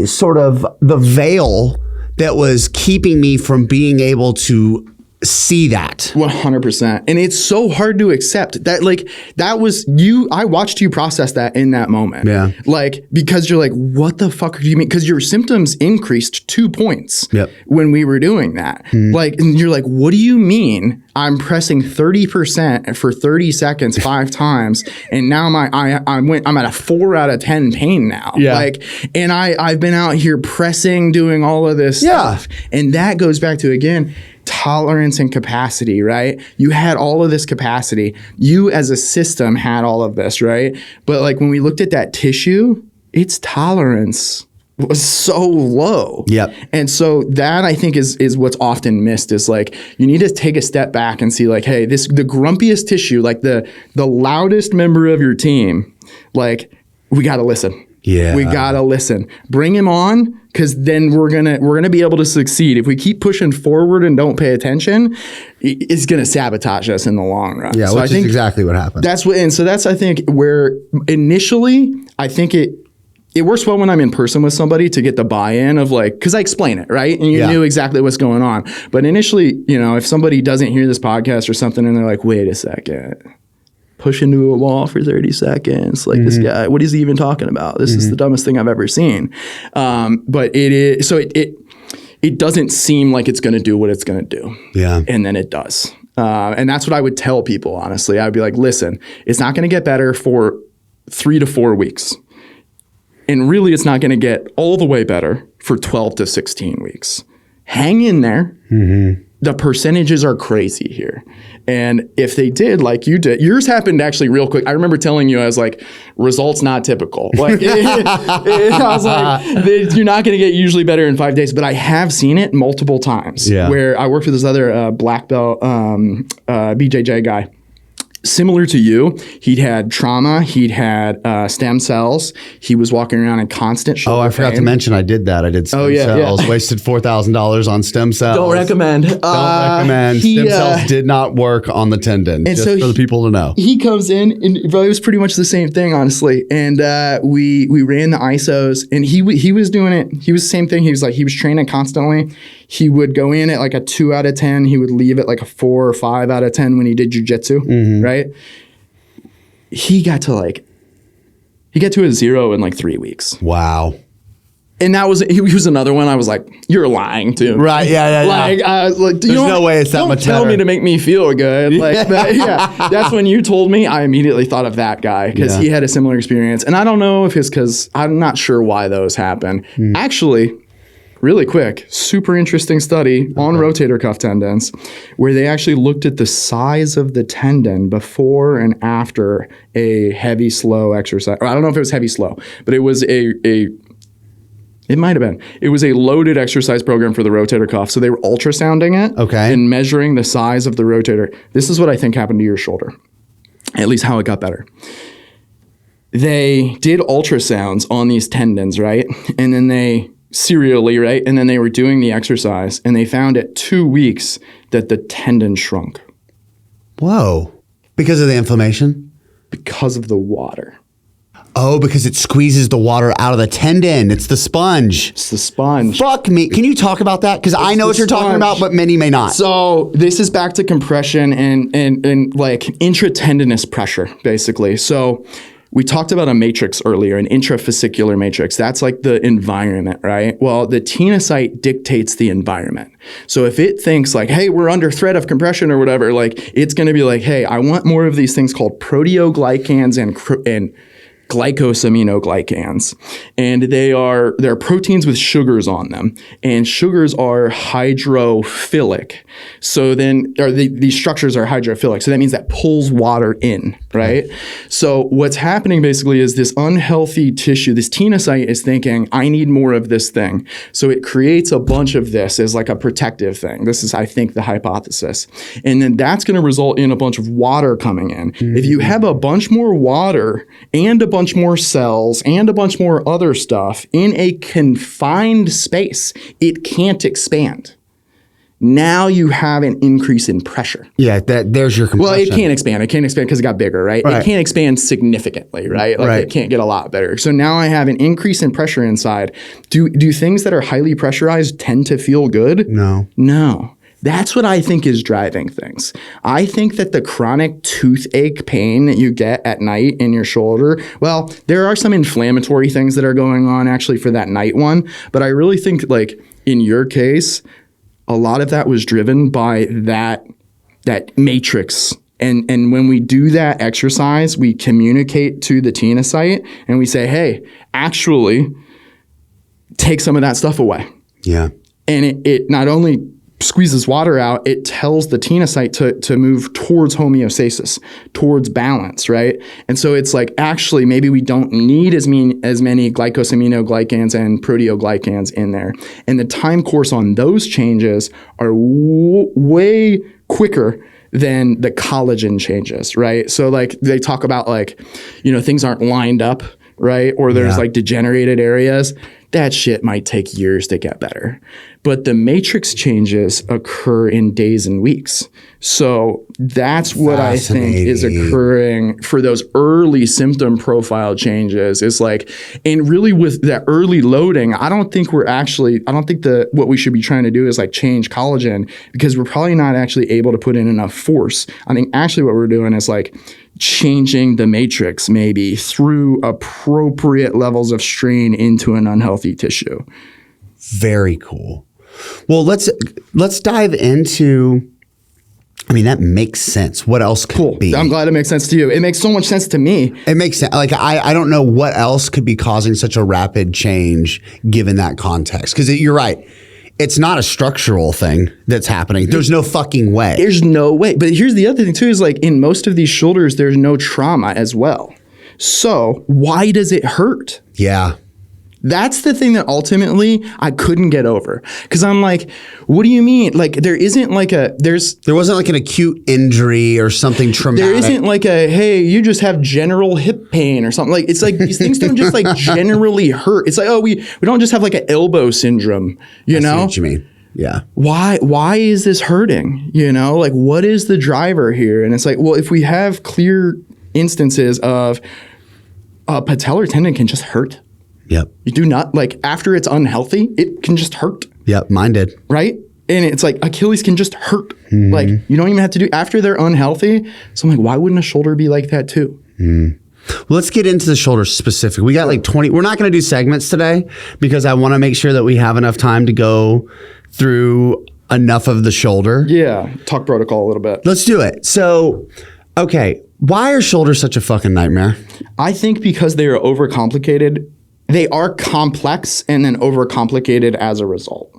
sort of the veil that was keeping me from being able to see that. 100%. And it's so hard to accept that, like, that was you. I watched you process that in that moment. Yeah. Like, because you're like, what the fuck do you mean? Because your symptoms increased 2 points when we were doing that. Like, and you're like, what do you mean? I'm pressing 30% for 30 seconds 5 times, and now I'm at a 4 out of 10 pain now. Yeah. Like, and I've been out here pressing, doing all of this stuff, and that goes back to, again, tolerance and capacity, right? You had all of this capacity. You as a system had all of this, right? But like when we looked at that tissue, its tolerance was so low. Yep. And so that, I think, is what's often missed, is like you need to take a step back and see like, hey, the grumpiest tissue, like the loudest member of your team, like we got to listen. Yeah. We got to listen. Bring him on, because then we're gonna be able to succeed. If we keep pushing forward and don't pay attention, it's gonna sabotage us in the long run. Yeah, so which I think is exactly what happened. That's I think where initially I think it works well when I'm in person with somebody to get the buy-in of like, because I explain it, right? And you knew exactly what's going on. But initially, if somebody doesn't hear this podcast or something and they're like, wait a second, push into a wall for 30 seconds. Like this guy, what is he even talking about? This is the dumbest thing I've ever seen. But it is, so it doesn't seem like it's going to do what it's going to do. Yeah. And then it does. And that's what I would tell people, honestly. I would be like, listen, it's not going to get better for 3 to 4 weeks. And really, it's not going to get all the way better for 12 to 16 weeks. Hang in there. The percentages are crazy here. And if they did like you did, yours happened actually real quick. I remember telling you, I was like, results not typical. Like, I was like, you're not going to get usually better in 5 days. But I have seen it multiple times where I worked with this other black belt BJJ guy. Similar to you, he'd had trauma, he'd had stem cells. He was walking around in constant shoulder I forgot pain. to mention I did that. I did stem cells, wasted $4,000 on stem cells. Don't recommend. Don't recommend. Stem cells did not work on the tendon, and just so for the people to know. He comes in, and it was pretty much the same thing, honestly. And we ran the isos, and he was doing it. He was the same thing. He was training constantly. He would go in at like a 2 out of 10. He would leave at like a 4 or 5 out of 10 when he did jujitsu, right? He got to a 0 in like 3 weeks. Wow. And he was another one. I was like, you're lying too. Right. Yeah. There's no way it's that much better. Don't tell me to make me feel good. Like, that's when you told me, I immediately thought of that guy, because he had a similar experience. And I don't know if it's because I'm not sure why those happen. Actually, really quick, super interesting study on rotator cuff tendons, where they actually looked at the size of the tendon before and after a heavy, slow exercise. Or I don't know if it was heavy, slow, but it was it might have been. It was a loaded exercise program for the rotator cuff. So they were ultrasounding it and measuring the size of the rotator. This is what I think happened to your shoulder, at least how it got better. They did ultrasounds on these tendons, right? And then they serially, right? And then they were doing the exercise, and they found at 2 weeks that the tendon shrunk. Whoa. Because of the inflammation? Because of the water. Oh, because it squeezes the water out of the tendon. It's the sponge. It's the sponge. Fuck me. Can you talk about that? Because I know what you're talking about, but many may not. So this is back to compression and like intratendinous pressure, basically. So we talked about a matrix earlier, an intrafascicular matrix. That's like the environment, right? Well, the tenocyte dictates the environment. So if it thinks like, hey, we're under threat of compression or whatever, like it's going to be like, hey, I want more of these things called proteoglycans and glycosaminoglycans, and they're proteins with sugars on them, and sugars are hydrophilic. So then, these structures are hydrophilic. So that means that pulls water in, right? So what's happening basically is this unhealthy tissue, this tenocyte is thinking, I need more of this thing. So it creates a bunch of this as like a protective thing. This is, I think, the hypothesis. And then that's going to result in a bunch of water coming in. Mm-hmm. If you have a bunch more water and a bunch more cells and a bunch more other stuff in a confined space, it can't expand. Now you have an increase in pressure. Yeah, there's your compression. Well, it can't expand. It can't expand because it got bigger, right? It can't expand significantly, right? Like it can't get a lot better. So now I have an increase in pressure inside. Do things that are highly pressurized tend to feel good? No. That's what I think is driving things. I think that the chronic toothache pain that you get at night in your shoulder, well, there are some inflammatory things that are going on actually for that night one, but I really think like in your case, a lot of that was driven by that matrix. And when we do that exercise, we communicate to the tenocyte and we say, hey, actually take some of that stuff away. Yeah. And it not only squeezes water out, it tells the tenocyte to move towards homeostasis, towards balance, right? And so it's like, actually, maybe we don't need as many glycosaminoglycans and proteoglycans in there. And the time course on those changes are way quicker than the collagen changes, right? So like they talk about like, things aren't lined up, right? Or there's like degenerated areas. That shit might take years to get better. But the matrix changes occur in days and weeks. So that's what I think is occurring for those early symptom profile changes is like, and really with that early loading, I don't think what we should be trying to do is like change collagen because we're probably not actually able to put in enough force. I think actually what we're doing is like changing the matrix maybe through appropriate levels of strain into an unhealthy tissue. Very cool. Well, let's dive into, I mean, that makes sense. What else could it be? I'm glad it makes sense to you. It makes so much sense to me. It makes sense. Like, I don't know what else could be causing such a rapid change given that context. Because you're right. It's not a structural thing that's happening. There's no fucking way. There's no way. But here's the other thing too is like in most of these shoulders, there's no trauma as well. So why does it hurt? Yeah. That's the thing that ultimately I couldn't get over. Because I'm like, what do you mean? Like there isn't like there wasn't like an acute injury or something traumatic. There isn't like hey, you just have general hip pain or something. Like it's like these things don't just like generally hurt. It's like, oh, we don't just have like an elbow syndrome, I know? See what you mean. Yeah. Why is this hurting? Like what is the driver here? And it's like, well, if we have clear instances of patellar tendon can just hurt. Yep. You do not, like, after it's unhealthy, it can just hurt. Yep, mine did. Right? And it's like, Achilles can just hurt. Mm-hmm. Like, you don't even have to do, after they're unhealthy. So I'm like, why wouldn't a shoulder be like that too? Mm. Well, let's get into the shoulder specific. We got like 20, we're not going to do segments today because I want to make sure that we have enough time to go through enough of the shoulder. Yeah, talk protocol a little bit. Let's do it. So, okay, why are shoulders such a fucking nightmare? I think because they are overcomplicated. They are complex and then overcomplicated as a result.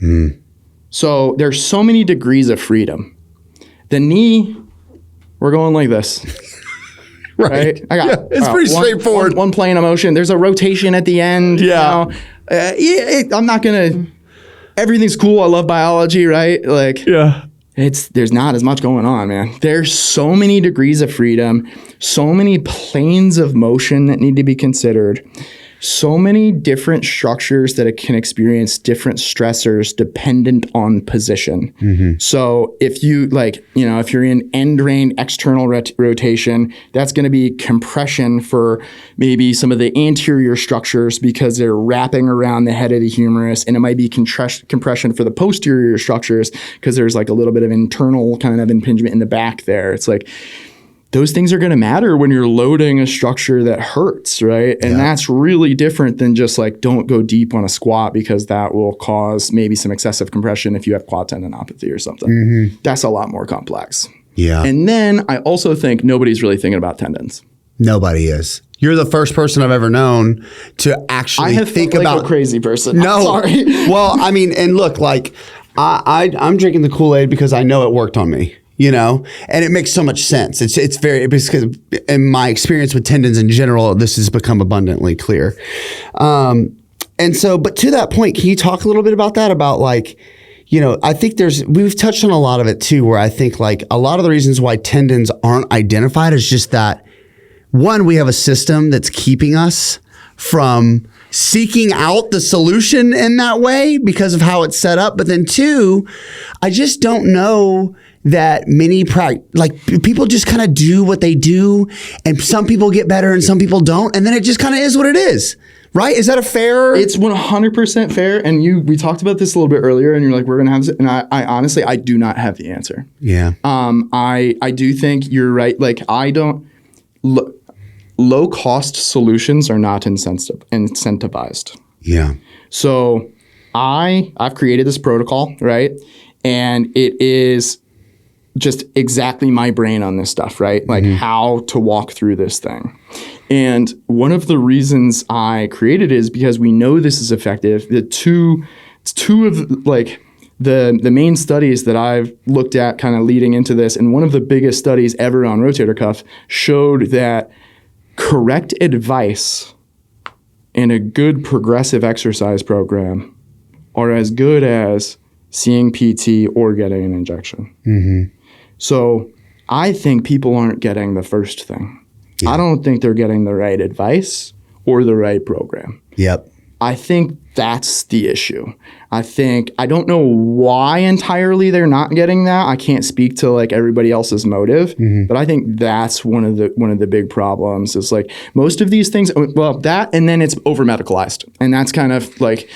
Mm. So there's so many degrees of freedom. The knee, we're going like this. Right? I got it's pretty straightforward. One plane of motion. There's a rotation at the end. Yeah. I'm not going to, everything's cool. I love biology, right? Like, yeah. There's not as much going on, man. There's so many degrees of freedom, so many planes of motion that need to be considered. so many different structures that it can experience different stressors dependent on position. So if you if you're in end range external rotation, that's going to be compression for maybe some of the anterior structures because they're wrapping around the head of the humerus, and it might be compression for the posterior structures because there's like a little bit of internal kind of impingement in the back there. It's like those things are going to matter when you're loading a structure that hurts, right? And that's really different than just like don't go deep on a squat because that will cause maybe some excessive compression if you have quad tendinopathy or something. That's a lot more complex. Yeah. And then I also think nobody's really thinking about tendons. Nobody is. You're the first person I've ever known to actually think about a crazy person. No. Sorry. Well, I mean, and look, like I'm drinking the Kool-Aid because I know it worked on me. And it makes so much sense. It's very, because in my experience with tendons in general, this has become abundantly clear. And so, but to that point, can you talk a little bit about that? About like, I think we've touched on a lot of it too, where I think like a lot of the reasons why tendons aren't identified is just that, one, we have a system that's keeping us from seeking out the solution in that way because of how it's set up. But then two, I just don't know that many people just kind of do what they do, and some people get better and some people don't, and then it just kind of is what it is, right? Is that a fair? It's 100% fair. And we talked about this a little bit earlier, and you're like, we're gonna have this, and I honestly I do not have the answer. Yeah. I do think you're right. Like low cost solutions are not incentivized. Yeah. So I've created this protocol, right? And it is just exactly my brain on this stuff, right? Like how to walk through this thing. And one of the reasons I created it is because we know this is effective. Two of like the main studies that I've looked at kind of leading into this, and one of the biggest studies ever on rotator cuff showed that correct advice and a good progressive exercise program are as good as seeing PT or getting an injection. So I think people aren't getting the first thing. Yeah. I don't think they're getting the right advice or the right program. Yep. I think that's the issue. I don't know why entirely they're not getting that. I can't speak to like everybody else's motive, but I think that's one of the big problems is like most of these things, well, that, and then it's over medicalized. And that's kind of like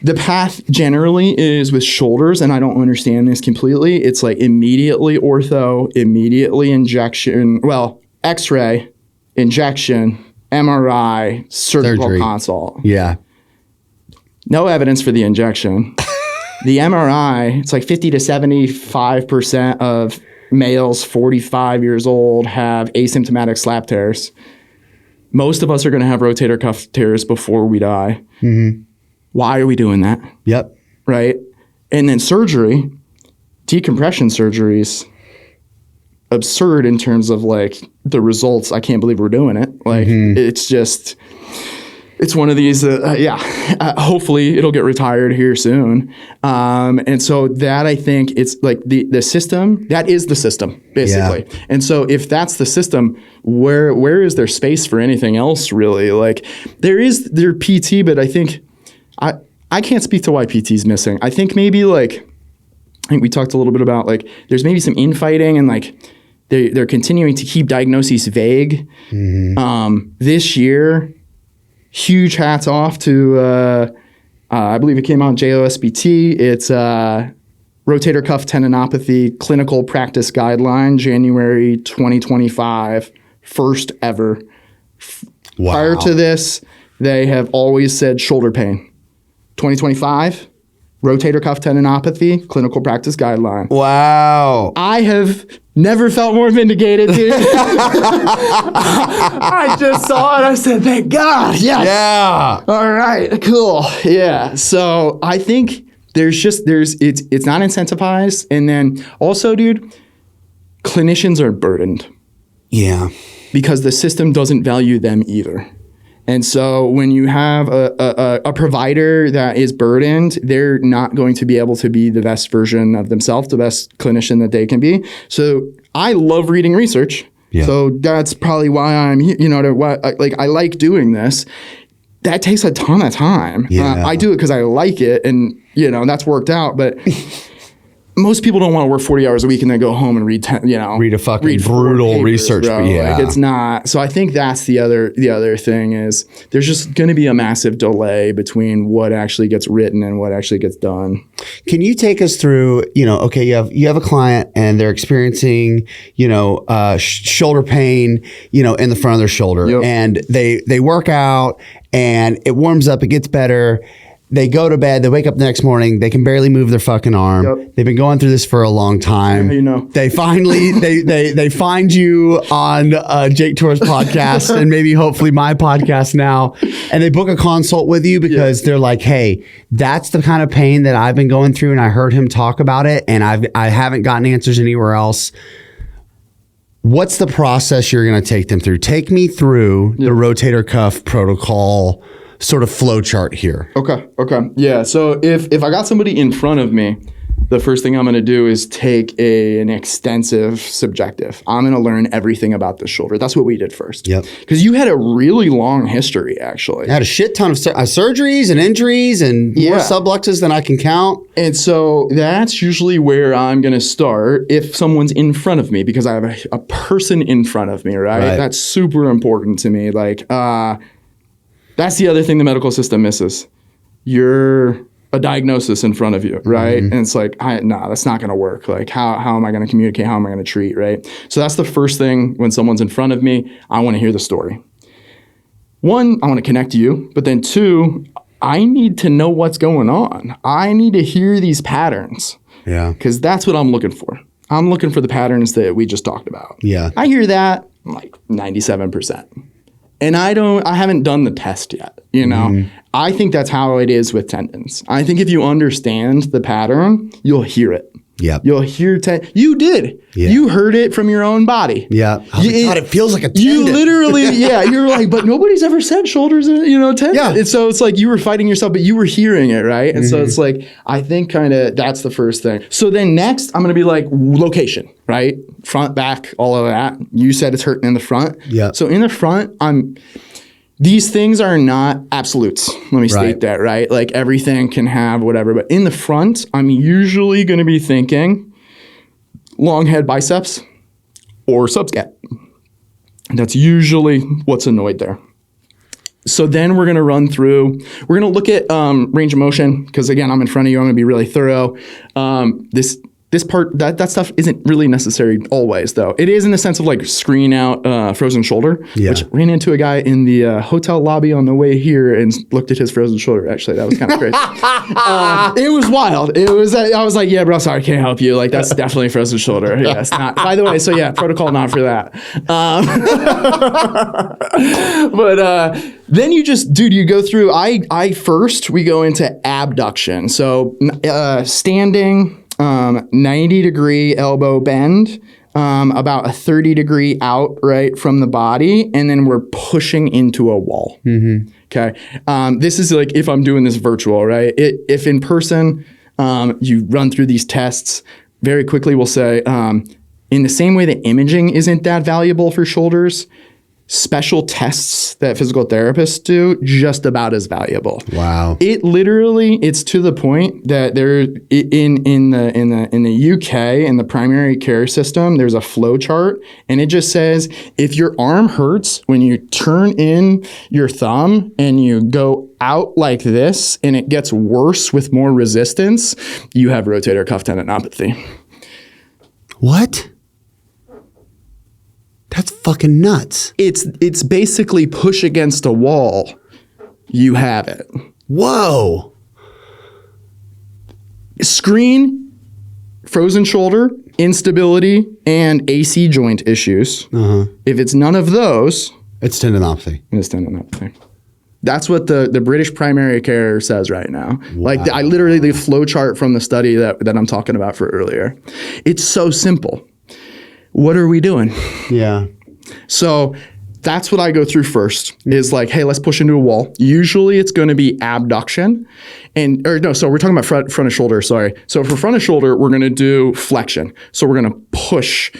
the path generally is with shoulders, and I don't understand this completely. It's like immediately ortho, immediately injection, well, X-ray, injection, MRI, surgical consult. Yeah. No evidence for the injection. The MRI, it's like 50 to 75% of males 45 years old have asymptomatic slap tears. Most of us are going to have rotator cuff tears before we die. Why are we doing that? Yep. Right? And then surgery, decompression surgeries, absurd in terms of like the results. I can't believe we're doing it. Like it's just, it's one of these, hopefully it'll get retired here soon. And so that I think it's like the system, that is the system basically. Yeah. And so if that's the system, where is there space for anything else really? Like there PT, but I think I can't speak to why PT is missing. I think maybe like, I think we talked a little bit about like, there's maybe some infighting and like they're continuing to keep diagnoses vague. This year, huge hats off to, I believe it came out JOSPT. It's Rotator Cuff Tendinopathy Clinical Practice Guideline, January 2025, first ever. Wow. Prior to this, they have always said shoulder pain. 2025, Rotator Cuff Tendinopathy Clinical Practice Guideline. Wow. I have never felt more vindicated, dude. I just saw it. I said, thank God. Yes. Yeah. All right. Cool. Yeah. So I think it's not incentivized. And then also, dude, clinicians are burdened. Yeah. Because the system doesn't value them either. And so when you have a provider that is burdened, they're not going to be able to be the best version of themselves, the best clinician that they can be. So I love reading research. Yeah. So that's probably why I'm here, I like doing this. that takes a ton of time. Yeah. I do it because I like it, and that's worked out. But most people don't want to work 40 hours a week and then go home and read a fucking 4 brutal papers, research. bro. Yeah. Like, it's not. So I think that's the other thing is there's just going to be a massive delay between what actually gets written and what actually gets done. Can you take us through, okay, you have a client and they're experiencing, shoulder pain, in the front of their shoulder, Yep. and they work out and it warms up, it gets better. They go to bed, they wake up the next morning, they can barely move their fucking arm. Yep. They've been going through this for a long time. They finally, they find you on Jake Torres' podcast and maybe hopefully my podcast now. And they book a consult with you because they're like, hey, that's the kind of pain that I've been going through. And I heard him talk about it and I haven't gotten answers anywhere else. What's the process you're going to take them through? Take me through the rotator cuff protocol sort of flow chart here. Okay. Yeah. So if I got somebody in front of me, the first thing I'm going to do is take an extensive subjective. I'm going to learn everything about the shoulder. That's what we did first. Yep. Because you had a really long history, actually. I had a shit ton of surgeries and injuries and more subluxes than I can count. And so that's usually where I'm going to start if someone's in front of me, because I have a person in front of me, right? That's super important to me. Like, that's the other thing the medical system misses. You're a diagnosis in front of you, right? And it's like, that's not going to work. Like, how am I going to communicate? How am I going to treat, right? So that's the first thing when someone's in front of me. I want to hear the story. One, I want to connect to you, but then two, I need to know what's going on. I need to hear these patterns. Yeah. Because that's what I'm looking for. I'm looking for the patterns that we just talked about. Yeah. I hear that, I'm like 97%. And I haven't done the test yet, I think that's how it is with tendons. I think if you understand the pattern, you'll hear it. Yeah. You'll hear you did. Yeah. You heard it from your own body. Yeah. God, it feels like a tendon. You literally, you're like, but nobody's ever said shoulders, tendon. Yeah. And so it's like you were fighting yourself, but you were hearing it, right? And so it's like, I think kind of that's the first thing. So then next, I'm going to be like location, right? Front, back, all of that. You said it's hurting in the front. Yeah. So in the front, these things are not absolutes. Let me state that, right? Like everything can have whatever, but in the front, I'm usually going to be thinking long head biceps or subscap. That's usually what's annoyed there. So then we're going to we're going to look at range of motion, because again, I'm in front of you, I'm going to be really thorough. This part, that stuff isn't really necessary always, though. It is in the sense of like screening out frozen shoulder, which ran into a guy in the hotel lobby on the way here and looked at his frozen shoulder. Actually, that was kind of crazy. It was wild. I was like, yeah, bro, sorry, can't help you. Like, that's definitely frozen shoulder. Yeah, it's not. By the way, so yeah, protocol not for that. But then you just, you go through, we go into abduction. So standing, 90-degree elbow bend, about a 30-degree out right from the body, and then we're pushing into a wall. Okay. This is like if I'm doing this virtual, right? If in person, you run through these tests very quickly, we'll say, in the same way that imaging isn't that valuable for shoulders, special tests that physical therapists do, just about as valuable. Wow. It's to the point that there in the UK, in the primary care system, there's a flow chart, and it just says if your arm hurts when you turn in your thumb and you go out like this and it gets worse with more resistance, you have rotator cuff tendinopathy. What? That's fucking nuts. It's basically push against a wall. You have it. Whoa. Screen, frozen shoulder, instability, and AC joint issues. If it's none of those, it's tendinopathy. It's tendinopathy. That's what the British primary care says right now. Wow. Like I literally the flow chart from the study that I'm talking about for earlier. It's so simple. What are we doing? Yeah. So that's what I go through first is like, hey, let's push into a wall. Usually it's going to be abduction so we're talking about front of shoulder, sorry. So for front of shoulder, we're going to do flexion. So we're going to push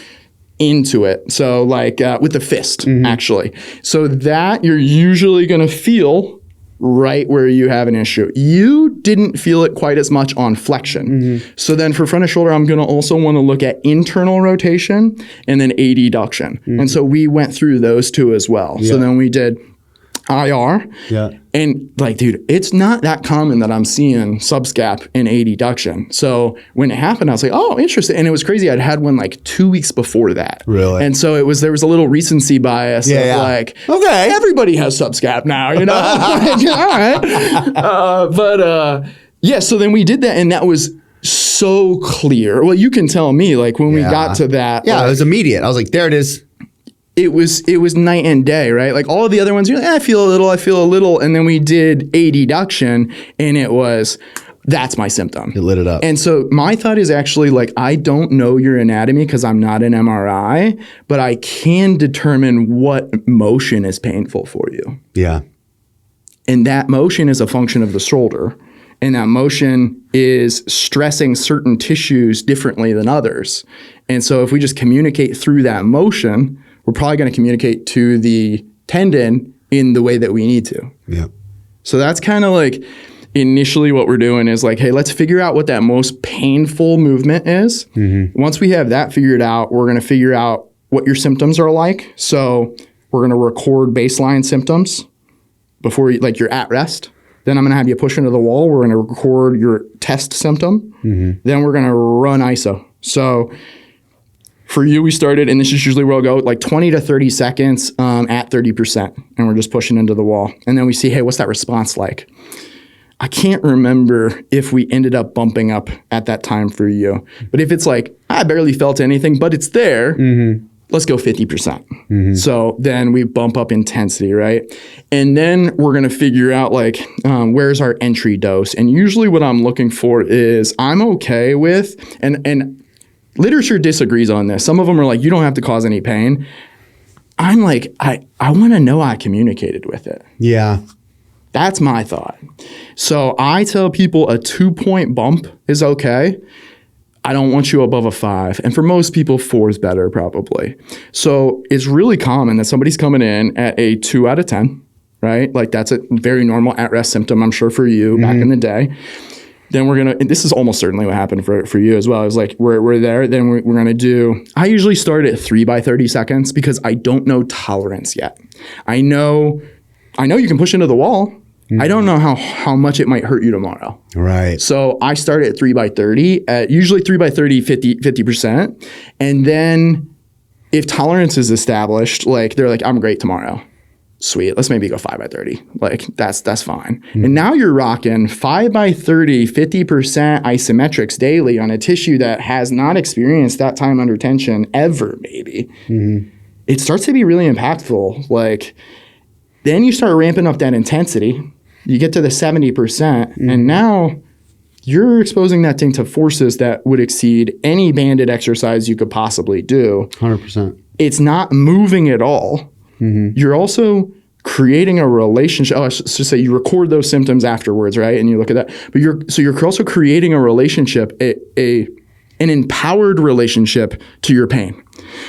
into it. So like with the fist, actually. So that you're usually going to feel right where you have an issue. You didn't feel it quite as much on flexion. So then for front of shoulder, I'm going to also want to look at internal rotation and then adduction. And so we went through those two as well. So then we did IR. And like, dude, it's not that common that I'm seeing subscap and adduction. So when it happened, I was like, oh, interesting. And it was crazy. I'd had one like 2 weeks before that. Really? And so there was a little recency bias of like, okay, everybody has subscap now, you know? All right. Yeah, so then we did that, and that was so clear. Well, you can tell me, like, when we got to that. Yeah, like, it was immediate. I was like, there it is. It was night and day, right? Like all of the other ones, you're like, I feel a little. And then we did adduction, and it was, that's my symptom. It lit it up. And so my thought is actually like, I don't know your anatomy because I'm not an MRI, but I can determine what motion is painful for you. Yeah. And that motion is a function of the shoulder. And that motion is stressing certain tissues differently than others. And so if we just communicate through that motion, we're probably going to communicate to the tendon in the way that we need to. Yeah. So that's kind of like initially what we're doing is like, hey, let's figure out what that most painful movement is. Once we have that figured out, we're going to figure out what your symptoms are like. So we're going to record baseline symptoms before you're at rest. Then I'm going to have you push into the wall. We're going to record your test symptom. Then we're going to run ISO. So for you, we started, and this is usually where I'll go, like 20 to 30 seconds at 30%. And we're just pushing into the wall. And then we see, hey, what's that response like? I can't remember if we ended up bumping up at that time for you. But if it's like, I barely felt anything, but it's there, let's go 50%. So then we bump up intensity, right? And then we're going to figure out like, where's our entry dose? And usually what I'm looking for is I'm okay with, and literature disagrees on this. Some of them are like, you don't have to cause any pain. I'm like, I want to know I communicated with it. Yeah. That's my thought. So I tell people a 2-point bump is okay. I don't want you above a 5. And for most people, 4 is better probably. So it's really common that somebody's coming in at a 2 out of 10, right? Like that's a very normal at-rest symptom, I'm sure, for you back in the day. Then we're going to, this is almost certainly what happened for you as well. It was like, we're there. Then we're going to do, I usually start at 3 by 30 seconds because I don't know tolerance yet. I know you can push into the wall. I don't know how much it might hurt you tomorrow. Right. So I start at 3 by 30, at usually 3 by 30, 50%. And then if tolerance is established, like they're like, I'm great tomorrow. Sweet. Let's maybe go 5 by 30. Like that's fine. And now you're rocking 5 by 30, 50% isometrics daily on a tissue that has not experienced that time under tension ever, maybe. It starts to be really impactful. Like then you start ramping up that intensity. You get to the 70%, and now you're exposing that thing to forces that would exceed any banded exercise you could possibly do. 100%. It's not moving at all. You're also creating a relationship. Let's just say you record those symptoms afterwards, right? And you look at that. But you're also creating a relationship, an empowered relationship to your pain.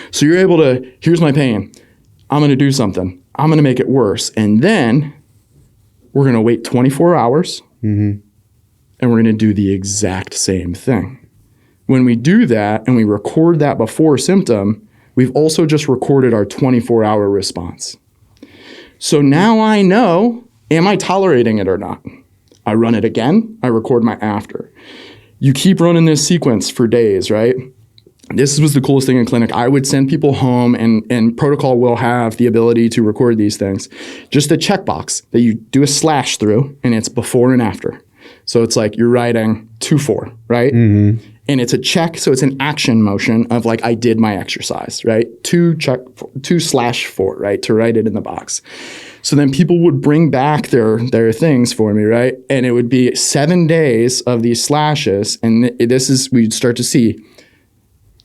So you're able to, here's my pain. I'm going to do something. I'm going to make it worse. And then we're going to wait 24 hours and we're going to do the exact same thing. When we do that and we record that before symptom, we've also just recorded our 24-hour response. So now I know, am I tolerating it or not? I run it again, I record my after. You keep running this sequence for days, right? This was the coolest thing in clinic. I would send people home, and protocol will have the ability to record these things. Just a checkbox that you do a slash through, and it's before and after. So it's like you're writing 2-4, right? And it's a check, so it's an action motion of like I did my exercise, right? 2/4, right? To write it in the box. So then people would bring back their things for me, right? And it would be 7 days of these slashes, and we'd start to see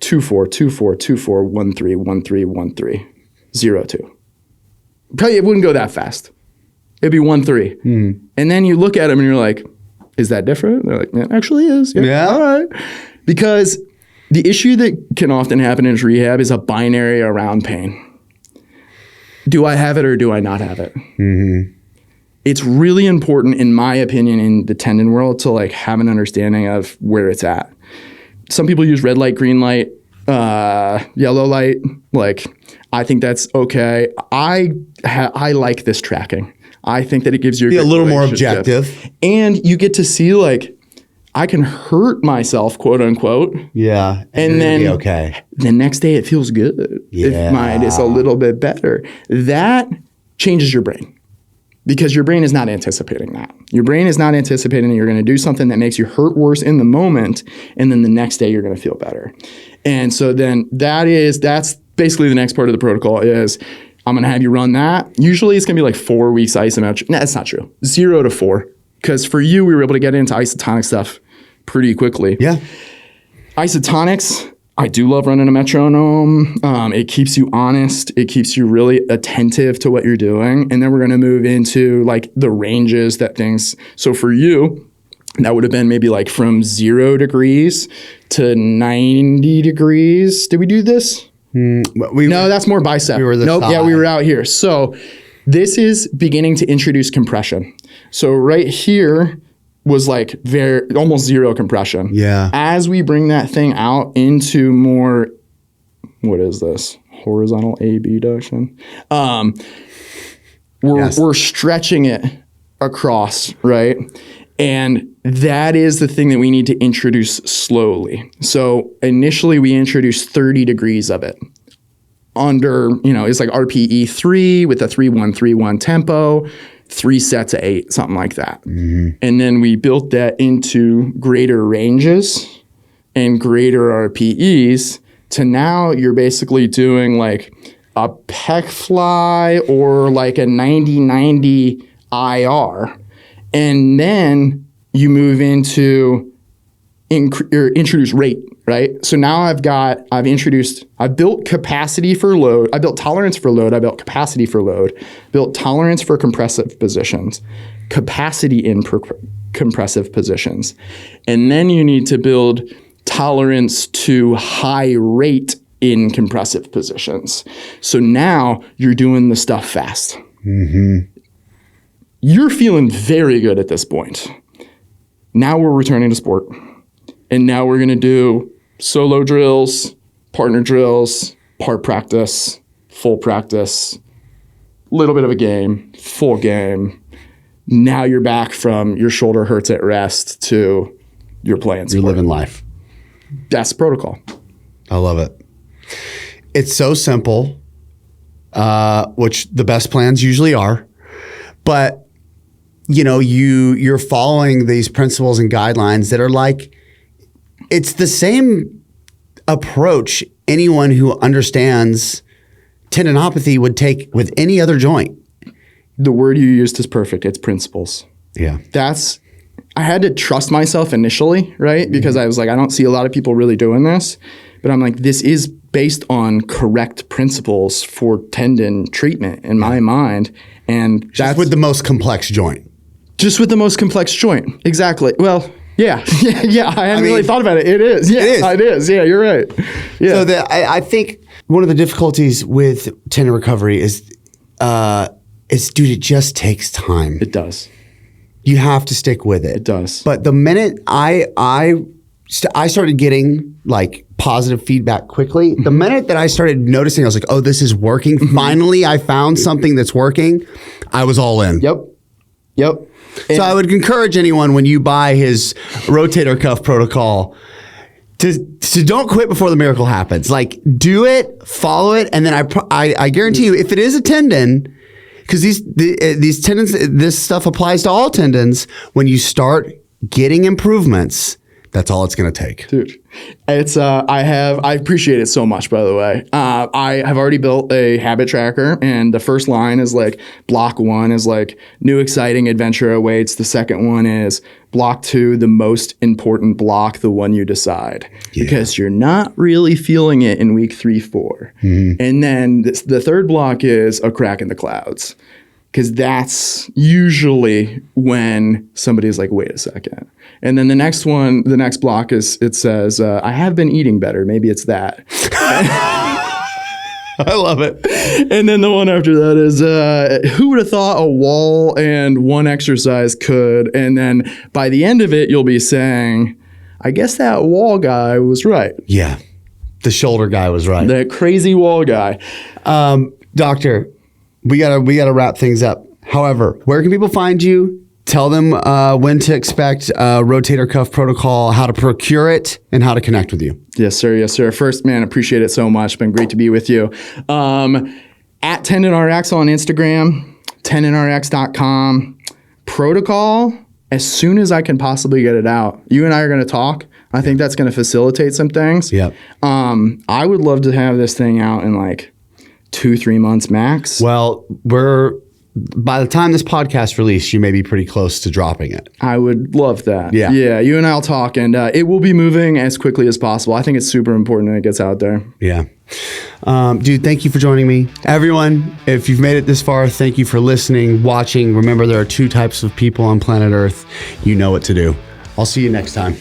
2-4, 2-4, 2-4, 1-3, 1-3, 1-3, 0-2. Probably it wouldn't go that fast. It'd be 1-3. And then you look at them and you're like, is that different? They're like, it actually is. Yeah. All right. Because the issue that can often happen in rehab is a binary around pain. Do I have it or do I not have it? it's really important, in my opinion, in the tendon world to like have an understanding of where it's at. Some people use red light, green light, yellow light. Like, I think that's okay. I like this tracking. I think that it gives you a little more objective. And you get to see, like, I can hurt myself, quote unquote. Yeah. And then okay. The next day it feels good. Yeah. If mine is a little bit better. That changes your brain. Because your brain is not anticipating that. Your brain is not anticipating that you're going to do something that makes you hurt worse in the moment, and then the next day you're going to feel better. And so then that's basically the next part of the protocol is I'm going to have you run that. Usually it's going to be like 4 weeks isometric. No, that's not true. 0 to 4. Because for you, we were able to get into isotonic stuff pretty quickly. Yeah. Isotonics, I do love running a metronome. It keeps you honest. It keeps you really attentive to what you're doing. And then we're going to move into like the ranges that things. So for you, that would have been maybe like from 0 degrees to 90 degrees. Did we do this? No, that's more bicep. We were we were out here. So this is beginning to introduce compression. So right here was like almost 0 compression. Yeah. As we bring that thing out into more, what is this? Horizontal abduction. We're stretching it across, right? And that is the thing that we need to introduce slowly. So initially we introduced 30 degrees of it under, it's like RPE 3 with a 3-1-3-1 tempo, 3 sets of 8, something like that. Mm-hmm. And then we built that into greater ranges and greater RPEs to now you're basically doing like a pec fly or like a 90-90 IR. And then you move into introduce rate, right? So now I've built capacity for load. I built tolerance for load. I built capacity for load, built tolerance for compressive positions, capacity in compressive positions. And then you need to build tolerance to high rate in compressive positions. So now you're doing the stuff fast. Mm-hmm. You're feeling very good at this point. Now we're returning to sport. And now we're going to do solo drills, partner drills, part practice, full practice, little bit of a game, full game. Now you're back from your shoulder hurts at rest to you're playing sport. You're living life. That's the protocol. I love it. It's so simple, which the best plans usually are. But you're following these principles and guidelines that are like, it's the same approach anyone who understands tendinopathy would take with any other joint. The word you used is perfect. It's principles. Yeah. I had to trust myself initially, right? Because I was like, I don't see a lot of people really doing this. But I'm like, this is based on correct principles for tendon treatment in my mind. And that's with the most complex joint. Just with the most complex joint. Exactly. Well, yeah. I hadn't really thought about it. It is. Yeah, it is. Yeah, you're right. Yeah. So I think one of the difficulties with tendon recovery is, dude, it just takes time. It does. You have to stick with it. It does. But the minute I started getting like positive feedback quickly, the minute that I started noticing, I was like, oh, this is working. Finally, I found something that's working. I was all in. Yep. So I would encourage anyone when you buy his rotator cuff protocol to don't quit before the miracle happens. Like, do it, follow it, and then I guarantee you, if it is a tendon, because these tendons, this stuff applies to all tendons. When you start getting improvements, that's all it's going to take. Dude, it's I appreciate it so much, by the way. I have already built a habit tracker, and the first line is like block 1 is like new exciting adventure awaits. The second one is block 2, the most important block, the one you decide. Yeah. Because you're not really feeling it in week 3, 4. Mm-hmm. And then the third block is a crack in the clouds. Because that's usually when somebody's like, wait a second. And then the next block is, it says, I have been eating better. Maybe it's that. I love it. And then the one after that is, who would have thought a wall and one exercise could? And then by the end of it, you'll be saying, I guess that wall guy was right. Yeah. The shoulder guy was right. That crazy wall guy. Doctor, we gotta wrap things up. However, where can people find you? Tell them when to expect rotator cuff protocol, how to procure it, and how to connect with you. Yes, sir. Yes, sir. First, man, appreciate it so much. Been great to be with you. At TendonRx on Instagram, tendonrx.com. Protocol, as soon as I can possibly get it out. You and I are going to talk. I think that's going to facilitate some things. Yep. I would love to have this thing out in like 2-3 months max. Well, by the time this podcast released, you may be pretty close to dropping it. I would love that. Yeah. Yeah, you and I will talk, and it will be moving as quickly as possible. I think it's super important that it gets out there. Yeah. Dude, thank you for joining me. Everyone, if you've made it this far, thank you for listening, watching. Remember, there are 2 types of people on planet Earth. You know what to do. I'll see you next time.